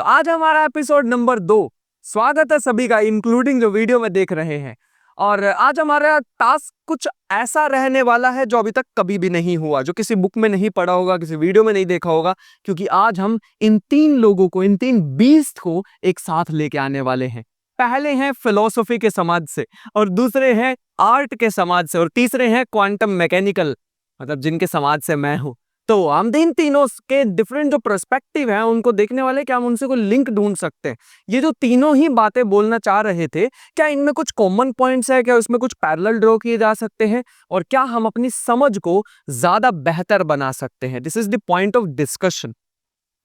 आज हमारा episode number 2। स्वागत है सभी का, इंक्लूडिंग जो वीडियो में देख रहे हैं। और आज हमारा टास्क कुछ ऐसा रहने वाला है जो अभी तक कभी भी नहीं हुआ, जो किसी बुक में नहीं पढ़ा होगा, किसी वीडियो में नहीं देखा होगा। क्योंकि आज हम इन 3 लोगों को, इन 3 बीस्ट को एक साथ लेके आने वाले हैं। पहले हैं फिलॉसफी के समाज से, और दूसरे हैं आर्ट के समाज से, और तीसरे हैं क्वांटम मैकेनिकल, मतलब जिनके समाज से मैं हूं। तो हम इन तीनों के डिफरेंट जो पर्सपेक्टिव हैं उनको देखने वाले, क्या हम उनसे कोई लिंक ढूंढ सकते हैं। ये जो तीनों ही बातें बोलना चाह रहे थे, क्या इनमें कुछ कॉमन पॉइंट्स है, क्या उसमें कुछ पैरेलल ड्रॉ किए जा सकते हैं, और क्या हम अपनी समझ को ज्यादा बेहतर बना सकते हैं। This is the point of discussion.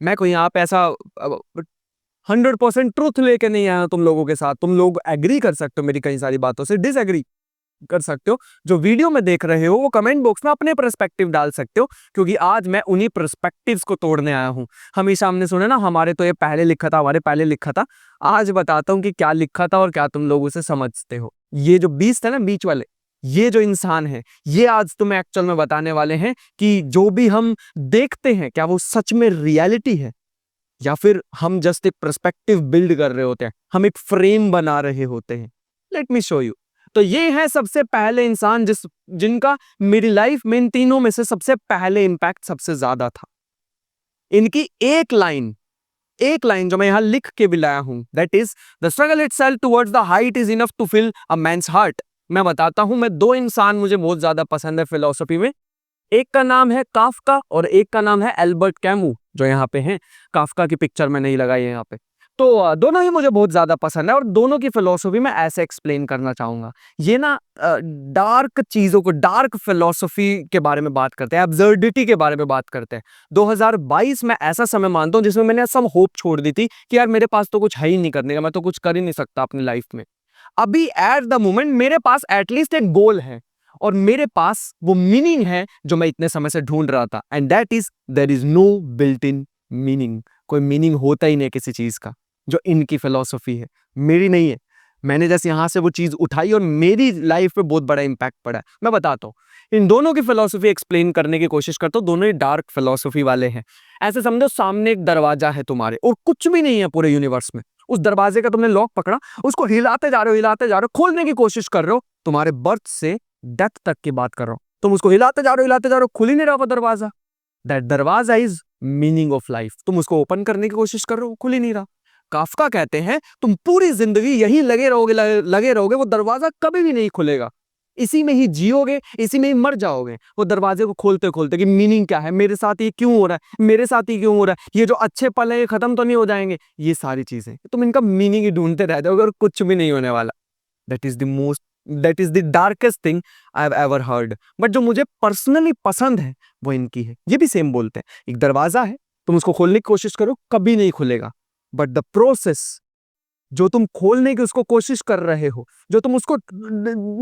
मैं कोई यहाँ पे ऐसा 100% ट्रूथ लेके नहीं आया तुम लोगों के साथ। तुम लोग एग्री कर सकते हो मेरी कई सारी बातों से, डिसएग्री कर सकते हो। जो वीडियो में देख रहे हो वो कमेंट बॉक्स में अपने पर्सपेक्टिव डाल सकते हो, क्योंकि आज मैं उन्हीं पर्सपेक्टिव्स को तोड़ने आया हूं। हमेशा हमने सुना ना, हमारे तो ये पहले लिखा था, हमारे पहले लिखा था। आज बताता हूं कि क्या लिखा था और क्या तुम लोग उसे समझते हो। ये जो बीच है ना, बीच वाले, ये जो इंसान है, ये आज तुम्हें एक्चुअल में बताने वाले हैं कि जो भी हम देखते हैं, क्या वो सच में रियलिटी है, या फिर हम जस्ट एक पर्सपेक्टिव बिल्ड कर रहे होते हैं, हम एक फ्रेम बना रहे होते हैं। Let me show you. तो ये है सबसे पहले इंसान जिनका मेरी लाइफ में इन तीनों में से सबसे पहले इंपैक्ट सबसे ज्यादा था। इनकी एक लाइन जो मैं यहां लिख के भी लाया हूं, that is the struggle itself towards the height is enough to fill a man's heart. मैं बताता हूं, मैं 2 इंसान मुझे बहुत ज्यादा पसंद है फिलोसफी में। एक का नाम है काफका और एक का नाम है एल्बर्ट कैमू, जो यहाँ पे हैं। काफका की पिक्चर में नहीं लगाई है यहाँ पे। तो दोनों ही मुझे बहुत ज्यादा पसंद है, और दोनों की फिलोसफी मैं ऐसे एक्सप्लेन करना चाहूंगा। ये ना डार्क चीजों को, डार्क फिलोसफी के बारे में बात करते हैं, एब्सर्डिटी के बारे में बात करते हैं। 2022 में ऐसा समय मानता हूँ जिसमें मैंने सब होप छोड़ दी थी कि यार मेरे पास तो कुछ है ही नहीं करने का, मैं तो कुछ कर ही नहीं सकता अपनी लाइफ में। अभी एट द मोमेंट मेरे पास एटलीस्ट एक गोल है, और मेरे पास वो मीनिंग है जो मैं इतने समय से ढूंढ रहा था। And that is there is no built in meaning. कोई मीनिंग होता ही नहीं किसी चीज का, जो इनकी फिलॉसफी है, मेरी नहीं है। मैंने जैसे यहां से वो चीज उठाई और मेरी लाइफ पे बहुत बड़ा इंपैक्ट पड़ा है। मैं बताता हूँ, इन दोनों की फिलॉसफी एक्सप्लेन करने की कोशिश करता हूँ। दोनों ही डार्क फिलॉसफी वाले हैं। ऐसे समझो, सामने एक दरवाजा है तुम्हारे, और कुछ भी नहीं है पूरे यूनिवर्स में। उस दरवाजे का तुमने लॉक पकड़ा, उसको हिलाते जा रहे हो, हिलाते जा रहे हो, खोलने की कोशिश कर रहे हो। तुम्हारे बर्थ से डेथ तक की बात कर रहा हूं। तुम उसको हिलाते जा रहे हो, हिलाते जा रहे हो, खुल ही नहीं रहा वो दरवाजा। दैट दरवाजा इज मीनिंग ऑफ लाइफ। तुम उसको ओपन करने की कोशिश कर रहे हो, खुल ही नहीं रहा। काफका कहते हैं तुम पूरी जिंदगी यहीं लगे रहोगे, लगे रहोगे, वो दरवाजा कभी भी नहीं खुलेगा। इसी में ही जियोगे, इसी में ही मर जाओगे, वो दरवाजे को खोलते खोलते कि मीनिंग क्या है, मेरे साथ ये क्यों हो रहा है, मेरे साथ ही क्यों हो रहा है, ये जो अच्छे पल है ये खत्म तो नहीं हो जाएंगे। ये सारी चीजें तुम इनका मीनिंग ही ढूंढते रह जाओगे, और कुछ भी नहीं होने वाला। That is the darkest thing I have ever heard. But जो मुझे पर्सनली पसंद है वो इनकी है। ये भी सेम बोलते हैं, एक दरवाजा है, तुम उसको खोलने की कोशिश करो, कभी नहीं खुलेगा। बट द प्रोसेस, जो तुम खोलने की उसको कोशिश कर रहे हो, जो तुम उसको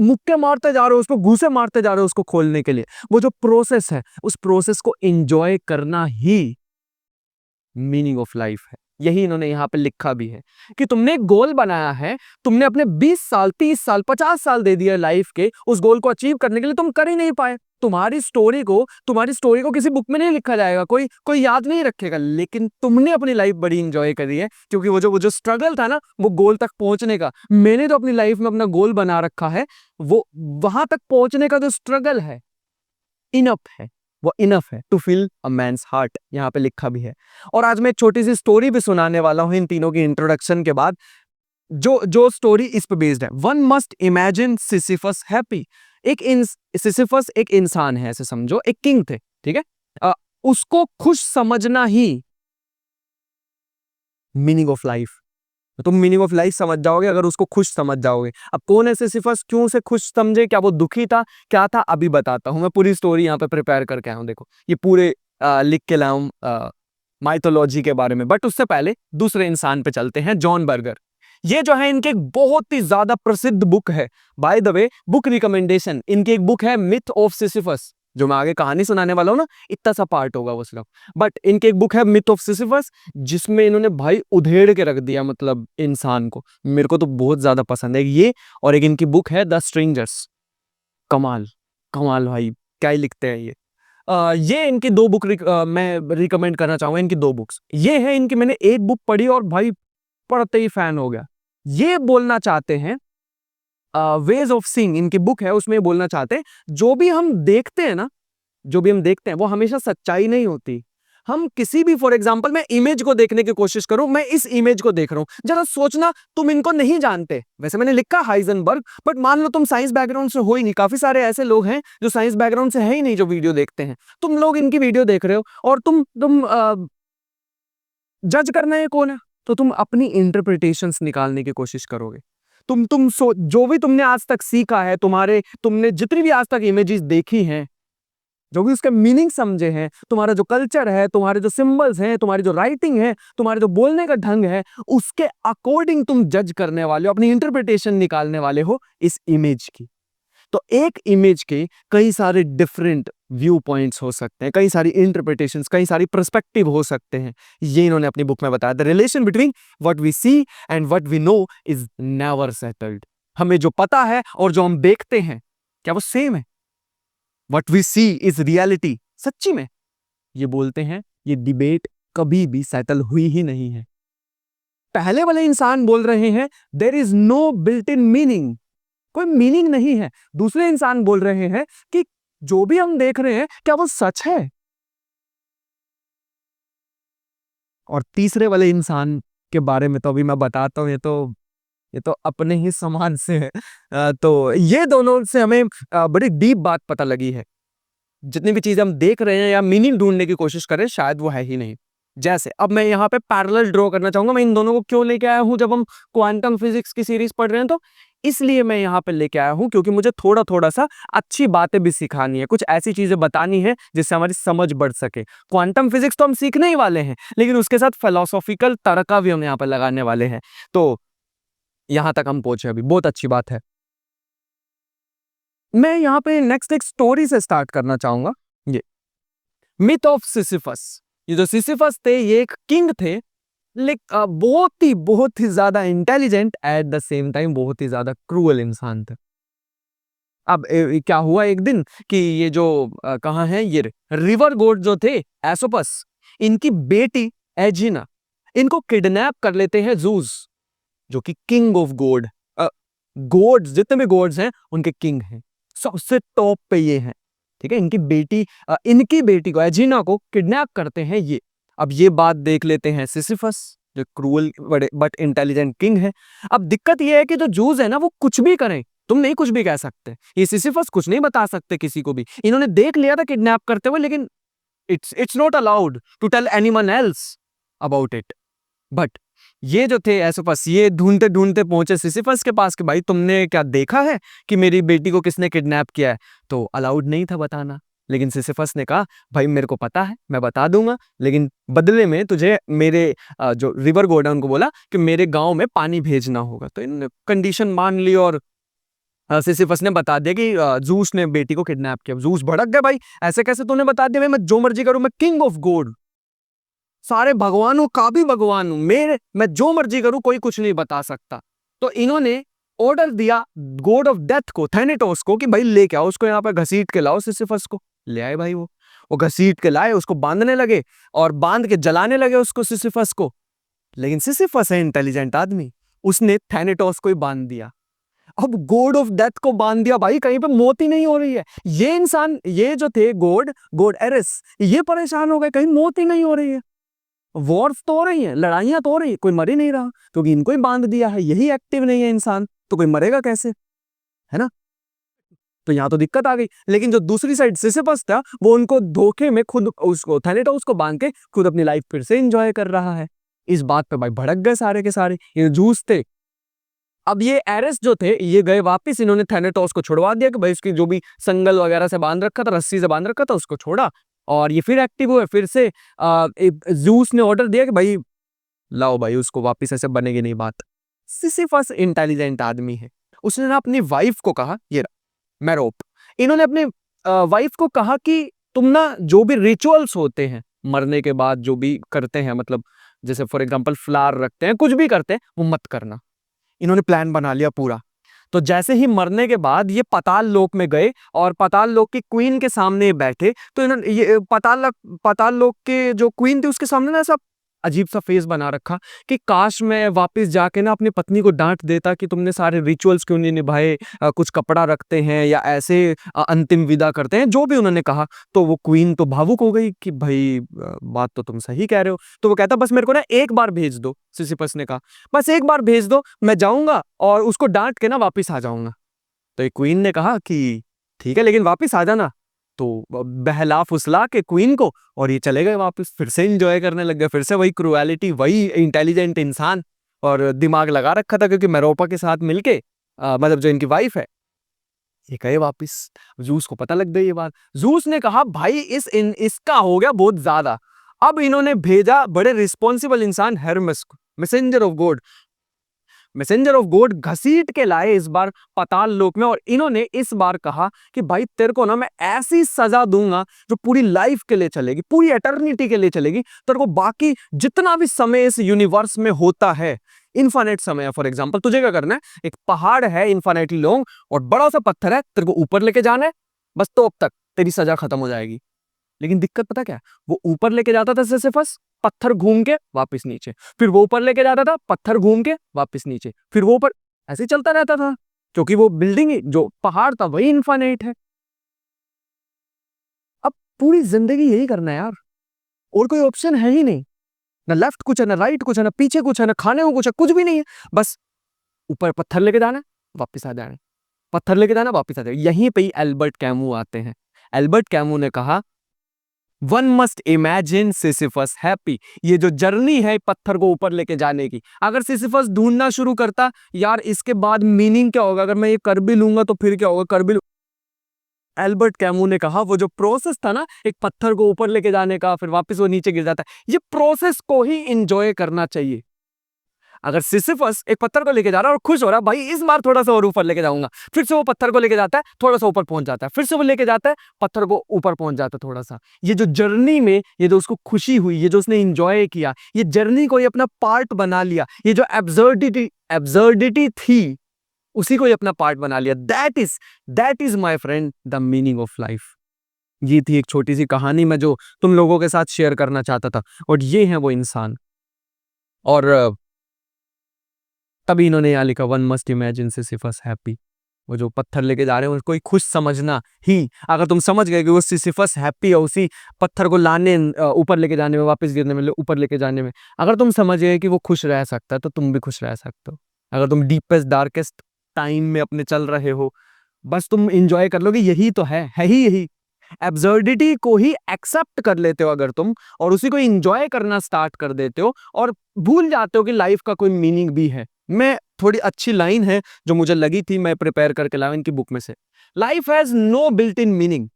मुक्के मारते जा रहे हो, उसको घूसे मारते जा रहे हो उसको खोलने के लिए, वो जो प्रोसेस है, उस प्रोसेस को एंजॉय करना ही मीनिंग ऑफ लाइफ है। यही इन्होंने यहाँ पे लिखा भी है कि तुमने एक गोल बनाया है, तुमने अपने 20 साल, 30 साल, 50 साल दे दिया लाइफ के, उस गोल को अचीव करने के लिए तुम कर ही नहीं पाए। तुम्हारी स्टोरी को किसी बुक में नहीं लिखा जाएगा, कोई याद नहीं रखेगा। लेकिन तुमने अपनी लाइफ बड़ी इंजॉय करी है, क्योंकि वो जो स्ट्रगल था ना, वो गोल तक पहुंचने का। मैंने तो अपनी लाइफ में अपना गोल बना रखा है, वो वहां तक पहुंचने का जो स्ट्रगल है, इनफ है। वो इनफ है to fill a man's heart, यहाँ पे लिखा भी है। और आज मैं एक छोटी सी स्टोरी भी सुनाने वाला हूं इन तीनों की इंट्रोडक्शन के बाद। जो स्टोरी इस पे बेस्ड है। One must imagine Sisyphus happy. Sisyphus एक इंसान है, ऐसे समझो, एक किंग थे, ठीक है। उसको खुश समझना ही मीनिंग ऑफ लाइफ। तुम मीनिंग ऑफ लाइफ समझ जाओगे अगर उसको खुश समझ जाओगे। अब कौन है सिसिफस, क्यों से खुश समझे, क्या वो दुखी था, क्या था, अभी बताता हूं। मैं पूरी स्टोरी यहाँ पे प्रिपेयर करके आया हूं। देखो, ये पूरे लिख के लाया हूं माइथोलॉजी के बारे में। बट उससे पहले दूसरे इंसान पे चलते हैं, जॉन बर्गर। ये जो है इनके एक बहुत ही ज्यादा प्रसिद्ध बुक है। By the way, book recommendation, इनकी एक बुक है मिथ ऑफ सिसिफस, जो मैं आगे कहानी सुनाने वाला हूं ना, इतना सा पार्ट होगा वो सिर्फ। बट इनकी एक बुक है मिथ ऑफ सिसिफस, जिसमें इन्होंने भाई उधेड़ के रख दिया, मतलब इंसान को। मेरे को तो बहुत ज्यादा पसंद है ये। और एक इनकी बुक है द स्ट्रेंजर्स। कमाल, कमाल भाई, क्या ही लिखते हैं ये। ये इनकी 2 बुक मैं रिकमेंड करना चाहूंगा। इनकी 2 बुक्स ये है। इनकी मैंने एक बुक पढ़ी और भाई पढ़ते ही फैन हो गया। ये बोलना चाहते हैं, वेज ऑफ सीइंग इनकी बुक है, उसमें बोलना चाहते हैं जो भी हम देखते हैं ना, जो भी हम देखते हैं वो हमेशा सच्चाई नहीं होती। हम किसी भी, फॉर एग्जांपल मैं इमेज को देखने की कोशिश करूं, मैं इस इमेज को देख रहा हूं, जरा सोचना तुम इनको नहीं जानते। वैसे मैंने लिखा हाइजेनबर्ग, बट मान लो तुम साइंस बैकग्राउंड से हो ही नहीं। काफी सारे ऐसे लोग हैं जो साइंस बैकग्राउंड से है ही नहीं, जो वीडियो देखते हैं। तुम लोग इनकी वीडियो देख रहे हो और तुम जज करना है कौन है, तो तुम अपनी इंटरप्रिटेशंस निकालने की कोशिश करोगे। जो भी तुमने आज तक सीखा है, तुमने जितनी भी आज तक इमेजेस देखी हैं, जो भी उसका मीनिंग समझे हैं, तुम्हारा जो कल्चर है, तुम्हारे जो सिंबल्स हैं, तुम्हारी जो राइटिंग है, तुम्हारे जो बोलने का ढंग है, उसके अकॉर्डिंग तुम जज करने वाले हो, अपनी इंटरप्रिटेशन निकालने वाले हो इस इमेज की। तो एक इमेज के कई सारे डिफरेंट व्यू पॉइंट्स हो सकते हैं, कई सारी इंटरप्रिटेशंस, कई सारी पर्सपेक्टिव हो सकते हैं। ये इन्होंने अपनी बुक में बताया। The relation between what we see and what we know is never settled. हमें जो पता है और जो हम देखते हैं, क्या वो सेम है? What we see is reality. सच्ची में ये बोलते हैं, ये डिबेट कभी भी सेटल हुई ही नहीं है। पहले वाले इंसान बोल रहे हैं there is no built in meaning, कोई मीनिंग नहीं है। दूसरे इंसान बोल रहे हैं कि जो भी हम देख रहे हैं क्या वो सच है। और तीसरे वाले इंसान के बारे में तो अभी मैं बताता हूं, ये तो अपने ही समान से है। तो ये दोनों से हमें बड़ी डीप बात पता लगी है। जितनी भी चीजें हम देख रहे हैं या मीनिंग ढूंढने की कोशिश करें, शायद वो है ही नहीं। जैसे अब मैं यहाँ पे पैरेलल ड्रॉ करना चाहूंगा। मैं इन दोनों को क्यों लेके आया हूं? जब हम क्वांटम फिजिक्स की सीरीज पढ़ रहे हैं, तो इसलिए मैं यहाँ पे लेके आया हूं, क्योंकि मुझे थोड़ा थोड़ा सा अच्छी बातें भी सिखानी है, कुछ ऐसी चीजें बतानी है जिससे हमारी समझ बढ़ सके। क्वांटम फिजिक्स तो हम सीखने ही वाले हैं, लेकिन उसके साथ फिलोसॉफिकल तड़का भी हम यहाँ पर लगाने वाले हैं। तो यहां तक हम पहुंचे, अभी बहुत अच्छी बात है। मैं यहाँ पे नेक्स्ट एक स्टोरी से स्टार्ट करना चाहूंगा। ये मिथ ऑफ सिसिफस। ये जो सिसिफस थे, ये एक किंग थे, लेकिन बहुत ही ज्यादा intelligent, at the same time बहुत ही ज्यादा क्रूअल इंसान थे। अब क्या हुआ एक दिन कि ये जो कहाँ है, ये रिवर गॉड जो थे एसोपस, इनकी बेटी एजिना, इनको किडनैप कर लेते हैं जूस, जो कि किंग ऑफ गॉड, गॉड्स जितने भी गॉड्स हैं उनके किंग हैं, सबसे टॉप पे ये हैं। ठीक है, इनकी बेटी को, एजिना को किडनैप करते हैं ये। अब ये बात देख लेते हैं सिसिफस, जो क्रूअल बट इंटेलिजेंट किंग है। अब दिक्कत ये है कि जो जूस है ना, वो कुछ भी करें, तुम नहीं कुछ भी कह सकते। ये सिसिफस कुछ नहीं बता सकते किसी को भी। इन्होंने देख लिया था किडनैप करते हुए, लेकिन it's not allowed to tell anyone else about it. But ये जो थे एसोपस, ये ढूंढते ढूंढते पहुंचे सिसिफस के पास कि भाई तुमने क्या देखा है कि मेरी बेटी को किसने किडनैप किया है? तो अलाउड नहीं था बताना। लेकिन सिसिफस ने कहा भाई मेरे को पता है, मैं बता दूंगा, लेकिन बदले में तुझे मेरे जो रिवर गॉड है उनको बोला कि मेरे गांव में पानी भेजना होगा। तो इन्होंने कंडीशन मान ली और सिसिफस ने बता दिया कि जूस ने बेटी को किडनैप किया। जूस भड़क गया, भाई ऐसे कैसे तूने बता दिया? मैं जो मर्जी करूं, मैं किंग ऑफ गॉड, सारे भगवानों का भी भगवान हूं, मैं जो मर्जी करूं, कोई कुछ नहीं बता सकता। तो इन्होंने ऑर्डर दिया गॉड ऑफ डेथ को, थैनेटोस को, कि भाई लेके आओ उसको, यहाँ पे घसीट के लाओ सिसिफस को। ले आए भाई, वो घसीट के लाए, उसको बांधने लगे और बांध के जलाने लगे उसको, सिसिफस को। लेकिन सिसिफस है इंटेलिजेंट आदमी, उसने थैनेटोस को ही बांध दिया। अब गॉड ऑफ डेथ को बांध दिया, भाई कहीं पे मौत ही नहीं हो रही है। ये इंसान, ये जो थे गॉड एरिस, ये परेशान हो गए, कहीं मौत ही नहीं हो रही है। वॉर्स तो हो रही हैं, लड़ाइयां तो हो रही है, कोई मर ही नहीं रहा, क्योंकि इनको ही बांध दिया है, यही एक्टिव नहीं है इंसान, तो कोई मरेगा कैसे? है ना? तो यहां तो दिक्कत आ गई। लेकिन जो दूसरी साइड सिसिफस था, वो उनको धोखे में खुद उसको थैनेटोस को बांध के खुद अपनी लाइफ फिर से एंजॉय कर रहा है। इस बात पे भाई भड़क गए सारे के सारे, ये जूस थे। अब ये एरिस जो थे, ये गए वापस, इन्होंने थैनेटोस को छुड़वा दिया कि भाई उसकी जो भी संगल वगैरह से बांध रखा था, रस्सी से बांध रखा था, उसको छोड़ा और ये फिर एक्टिव हुए। फिर से जूस ने ऑर्डर दिया कि भाई लाओ भाई उसको वापस, ऐसे बनेगी नहीं बात। सिसिफस इंटेलिजेंट आदमी है, उसने ना अपनी वाइफ को कहा, ये मेरोप, इन्होंने अपने वाइफ को कहा कि तुम ना जो भी रिचुअल्स होते हैं मरने के बाद, जो भी करते हैं, मतलब जैसे फॉर एग्जांपल फ्लावर रखते हैं, कुछ भी करते हैं, वो मत करना। इन्होंने प्लान बना लिया पूरा। तो जैसे ही मरने के बाद ये पाताल लोक में गए और पाताल लोक की क्वीन के सामने बैठे, तो इन्होंने ये पाताल लोक के जो क्वीन थी उसके सामने ना ऐसा अजीब सा फेस बना रखा कि काश मैं वापस जाके ना अपनी पत्नी को डांट देता कि तुमने सारे रिचुअल्स क्यों नहीं निभाए, कुछ कपड़ा रखते हैं या ऐसे अंतिम विदा करते हैं, जो भी उन्होंने कहा। तो वो क्वीन तो भावुक हो गई कि भाई बात तो तुम सही कह रहे हो। तो वो कहता बस मेरे को ना एक बार भेज दो, सिसिफस ने कहा बस एक बार भेज दो, मैं जाऊंगा और उसको डांट के ना वापिस आ जाऊंगा। तो एक क्वीन ने कहा कि ठीक है लेकिन वापिस आ जाना। तो बहला फुसला के क्वीन को और ये चले गए वापस, फिर से एंजॉय करने लग गए, फिर से वही क्रूएलिटी, वही इंटेलिजेंट इंसान और दिमाग लगा रखा था क्योंकि मेरोपा के साथ मिलके मतलब जो इनकी वाइफ है, ये गए वापस। जूस को पता लग गई ये बात। जूस ने कहा भाई इसका हो गया बहुत ज्यादा। अब इन्होंने भेजा बड़े रिस्पॉन्सिबल इंसान हेरमेस को, messenger of God, messenger of God घसीट के लाए इस बार पाताल लोक में। और इन्होंने इस बार कहा कि भाई तेरे को ना मैं ऐसी सजा दूंगा जो पूरी लाइफ के लिए चलेगी, पूरी एटर्निटी के लिए चलेगी। तेरे को बाकी जितना भी समय इस यूनिवर्स में होता है, इन्फानेट समय है, फॉर एग्जाम्पल तुझे क्या करना है, एक पहाड़ है इन्फानेटली लॉन्ग और बड़ा सा पत्थर है, तेरे को ऊपर लेके जाना है बस, तो अब तक तेरी सजा खत्म हो जाएगी। लेकिन दिक्कत पता क्या है, वो ऊपर लेके जाता था सिसिफस, पत्थर घूम के वापस नीचे, फिर वो ऊपर लेके जाता था, पत्थर घूम के वापस नीचे, फिर वो ऊपर, ऐसे ही चलता रहता था क्योंकि वो बिल्डिंग जो पहाड़ था वही इन्फानेट है। अब पूरी जिंदगी यही करना है यार, और कोई ऑप्शन है ही नहीं, ना लेफ्ट कुछ है, ना राइट कुछ है, ना पीछे कुछ है, ना खाने को कुछ है, कुछ भी नहीं है। बस ऊपर पत्थर लेके जाना, वापस आ जाना, पत्थर लेके जाना, वापस आ जाना। यहीं पे ही एल्बर्ट कैमू आते हैं। एल्बर्ट कैमू ने कहा one must imagine Sisyphus happy. ये जो जर्नी है पत्थर को ऊपर लेके जाने की, अगर सिसिफस ढूंढना शुरू करता यार इसके बाद मीनिंग क्या होगा, अगर मैं ये कर भी लूंगा तो फिर क्या होगा, कर भी एल्बर्ट कैमू ने कहा वो जो प्रोसेस था ना एक पत्थर को ऊपर लेके जाने का, फिर वापस वो नीचे गिर जाता है, ये प्रोसेस को ही एंजॉय करना चाहिए। अगर सिसिफस एक पत्थर को लेके जा रहा है और खुश हो रहा है भाई इस बार थोड़ा सा और ऊपर लेके जाऊंगा, फिर से वो पत्थर को लेके जाता है, थोड़ा सा ऊपर पहुंच जाता है, फिर से वो लेके जाता है, पत्थर को ऊपर पहुंच जाता है थोड़ा सा। ये जो जर्नी में ये जो उसको खुशी हुई, ये जो उसने एंजॉय किया, ये जर्नी को ये अपना पार्ट बना लिया, ये जो एब्सर्डिटी थी उसी को ये अपना पार्ट बना लिया। That is my friend the meaning of life. ये थी एक छोटी सी कहानी मैं जो तुम लोगों के साथ शेयर करना चाहता था, और ये है वो इंसान। और तभी इन्होंने यहाँ लिखा one must imagine Sisyphus happy. वो जो पत्थर लेके जा रहे हैं उसको खुश समझना ही, अगर तुम समझ गए कि वो सिसिफस हैप्पी है उसी पत्थर को लाने, ऊपर लेके जाने में, वापस गिरने में, ऊपर लेके जाने में, अगर तुम समझ गए कि वो खुश रह सकता है तो तुम भी खुश रह सकते हो। अगर तुम डीपेस्ट डार्केस्ट टाइम में अपने चल रहे हो, बस तुम इंजॉय कर लोगे, यही तो है ही यही। एब्सर्डिटी को ही एक्सेप्ट कर लेते हो अगर तुम, और उसी को इंजॉय करना स्टार्ट कर देते हो और भूल जाते हो कि लाइफ का कोई मीनिंग भी है। मैं थोड़ी अच्छी लाइन है जो मुझे लगी थी, मैं प्रिपेयर करके लाया इनकी बुक में से, life has no built in meaning.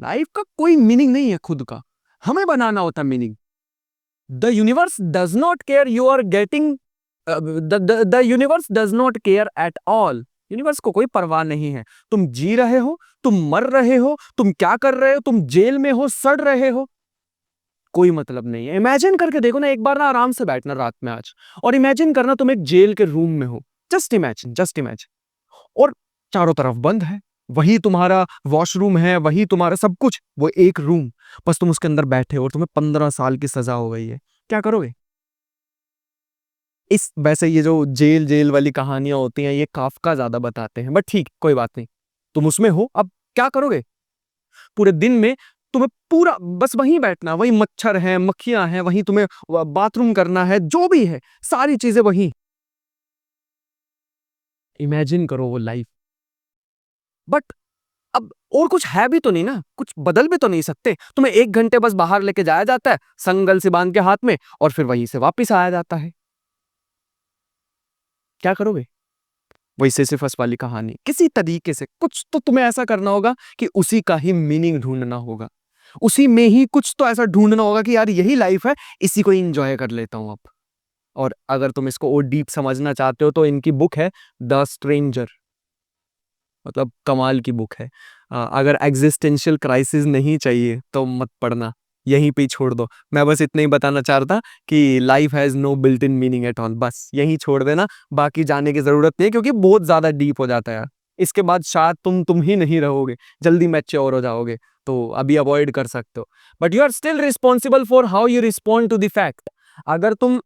Life का कोई मीनिंग नहीं है खुद का, हमें बनाना होता meaning. The universe does not care you are getting, the universe does not care at all. Universe को कोई परवाह नहीं है, तुम जी रहे हो, तुम मर रहे हो, तुम क्या कर रहे हो, तुम जेल में हो, सड़ रहे हो, कोई मतलब नहीं है। इमेजिन करके देखो ना एक बार ना, आराम से बैठना रात में आज और इमेजिन करना तुम एक जेल के रूम में हो। जस्ट इमेजिन, जस्ट इमेजिन, और चारों तरफ बंद है, वही तुम्हारा वॉशरूम है, वही तुम्हारा सब कुछ, वो एक रूम, बस तुम उसके अंदर बैठे हो और तुम्हें 15 साल की सजा हो गई है। क्या करोगे? इस वैसे ये जो जेल जेल वाली कहानियां होती हैं ये काफका ज्यादा बताते हैं, बट ठीक कोई बात नहीं, तुम उसमें हो, अब क्या करोगे? पूरे दिन में तुम्हें पूरा बस वहीं बैठना, वही मच्छर है, मक्खियां हैं, वहीं तुम्हें बाथरूम करना है, जो भी है सारी चीजें वहीं। इमेजिन करो वो लाइफ, बट अब और कुछ है भी तो नहीं ना, कुछ बदल भी तो नहीं सकते। तुम्हें 1 घंटे बस बाहर लेके जाया जाता है संगल से बांध के हाथ में, और फिर वहीं से वापस आया जाता है। क्या करोगे? वही सिसिफस वाली कहानी, किसी तरीके से कुछ तो तुम्हें ऐसा करना होगा कि उसी का ही मीनिंग ढूंढना होगा, उसी में ही कुछ तो ऐसा ढूंढना होगा कि यार यही लाइफ है, इसी को एंजॉय कर लेता हूं अब। और अगर तुम इसको और डीप समझना चाहते हो तो इनकी बुक है द स्ट्रेंजर, मतलब कमाल की बुक है। अगर एग्जिस्टेंशियल क्राइसिस नहीं चाहिए तो मत पढ़ना, यहीं पे ही छोड़ दो। मैं बस इतना ही बताना चाहता कि life has no built in meaning at all, बस यहीं छोड़ देना, बाकी जाने की जरूरत नहीं है क्योंकि बहुत ज्यादा डीप हो जाता है यार। इसके बाद शायद तुम ही नहीं रहोगे, जल्दी मैच्योर हो जाओगे, तो अभी अवॉइड कर सकते हो। But you are still responsible for how you respond to the fact. अगर तुम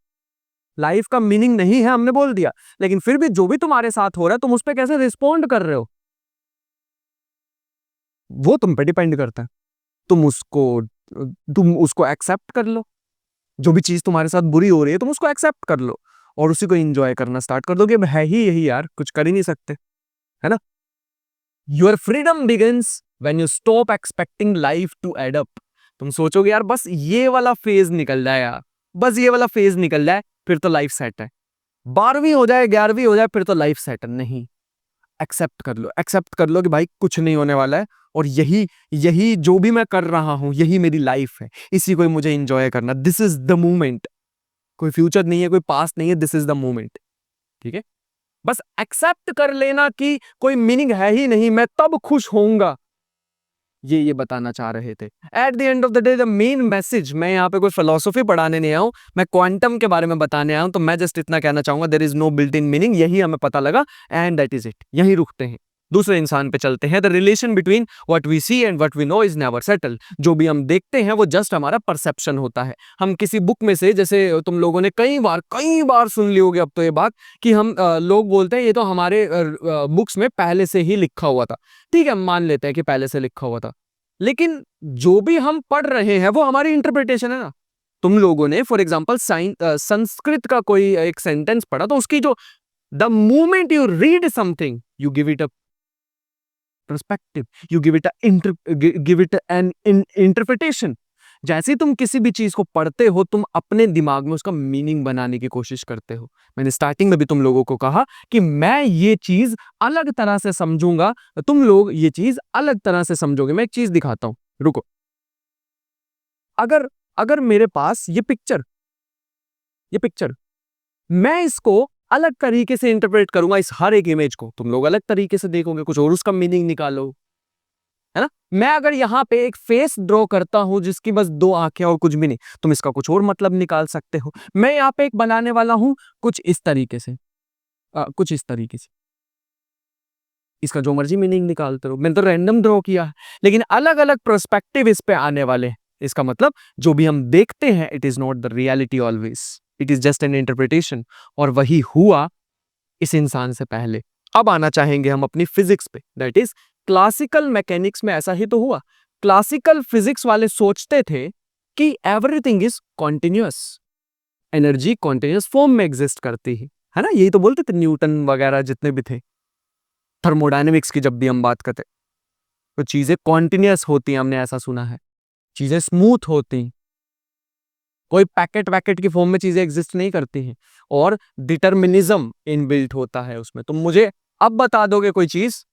लाइफ का मीनिंग नहीं है हमने बोल दिया, लेकिन फिर भी जो भी तुम्हारे साथ हो रहा है तुम उस पर कैसे रिस्पॉन्ड कर रहे हो वो तुम पे डिपेंड करता है। तुम उसको तुम उसको एक्सेप्ट कर लो, जो भी चीज तुम्हारे साथ बुरी हो रही है तुम उसको एक्सेप्ट कर लो और उसी को एंजॉय करना स्टार्ट कर दो कि अब है ही यही यार, कुछ कर ही नहीं सकते, है ना। Your freedom begins when you stop expecting life to add up. तुम सोचोगे यार बस ये वाला फेज निकल जाए यार, बस ये वाला फेज निकल जाए फिर तो लाइफ सेट है, 12वीं हो जाए 11वीं हो जाए फिर तो लाइफ सेट है। नहीं, एक्सेप्ट कर लो, एक्सेप्ट कर लो कि भाई कुछ नहीं होने वाला है और यही यही जो भी मैं कर रहा हूं यही मेरी लाइफ है, इसी को ही मुझे एंजॉय करना। दिस इज द मोमेंट, कोई फ्यूचर नहीं है, कोई पास्ट नहीं है, दिस इज द मोमेंट। ठीक है, बस एक्सेप्ट कर लेना कि कोई मीनिंग है ही नहीं, मैं तब खुश होऊंगा, ये बताना चाह रहे थे। At the end of the day the main message, मैं यहाँ पे कोई फिलोसफी पढ़ाने नहीं आया हूं, मैं क्वांटम के बारे में बताने आया हूं, तो मैं जस्ट इतना कहना चाहूंगा there is no built in meaning, यही हमें पता लगा एंड दैट इज इट, यही रुकते हैं, दूसरे इंसान पे चलते हैं। The relation between what we see and what we know is never settle. जो भी हम देखते हैं वो जस्ट हमारा परसेप्शन होता है। हम किसी बुक में से, जैसे तुम लोगों ने कई बार सुन ली होगी अब तो ये बात कि हम लोग बोलते हैं ये तो हमारे बुक्स में पहले से ही लिखा हुआ था। ठीक है, हम मान लेते हैं कि पहले से लिखा हुआ था, लेकिन जो भी हम पढ़ रहे हैं वो हमारी इंटरप्रिटेशन है ना। तुम लोगों ने फॉर एग्जाम्पल संस्कृत का कोई एक सेंटेंस पढ़ा, तो उसकी जो the moment you read something you give it a perspective, you give it N interpretation. जैसे ही तुम किसी भी चीज को पढ़ते हो तुम अपने दिमाग में उसका मीनिंग बनाने की कोशिश करते हो। मैंने स्टार्टिंग में भी तुम लोगों को कहा कि मैं ये चीज अलग तरह से समझूंगा, तुम लोग ये चीज अलग तरह से समझोगे। मैं एक चीज दिखाता हूं, रुको। अगर अगर मेरे पास ये पिक्चर मैं इसको अलग तरीके से इंटरप्रेट करूंगा, इस हर एक इमेज को तुम लोग अलग तरीके से देखोगे, कुछ और उसका मीनिंग निकालो, है ना। मैं अगर यहाँ पे एक फेस ड्रॉ करता हूं जिसकी बस 2 आंखें और कुछ भी नहीं, तुम इसका कुछ और मतलब निकाल सकते हो। मैं यहाँ पे एक बनाने वाला हूं कुछ इस तरीके से, कुछ इस तरीके से, इसका जो मर्जी मीनिंग निकालते रहो। मैंने तो रैंडम ड्रॉ किया है, लेकिन अलग अलग पर्सपेक्टिव इस पे आने वाले हैं। इसका मतलब जो भी हम देखते हैं it is not the reality always, it is just N interpretation. और वही हुआ इस इंसान से पहले। अब आना चाहेंगे हम अपनी फिजिक्स पे, दैट इज क्लासिकल मैकेनिक्स में ऐसा ही तो हुआ। क्लासिकल फिजिक्स वाले सोचते थे कि everything is continuous, energy continuous form में एग्जिस्ट करती है ना। यही तो बोलते थे न्यूटन वगैरह जितने भी थे। थर्मोडायनेमिक्स की जब भी हम बात करते तो चीजें कॉन्टिन्यूअस होती हैं, हमने ऐसा सुना है, चीजें स्मूथ होती, कोई पैकेट वैकेट की फॉर्म में चीजें एग्जिस्ट नहीं करती हैं, और डिटर्मिनिज्म इनबिल्ट होता है उसमें। तुम मुझे अब बता दोगे कोई चीज,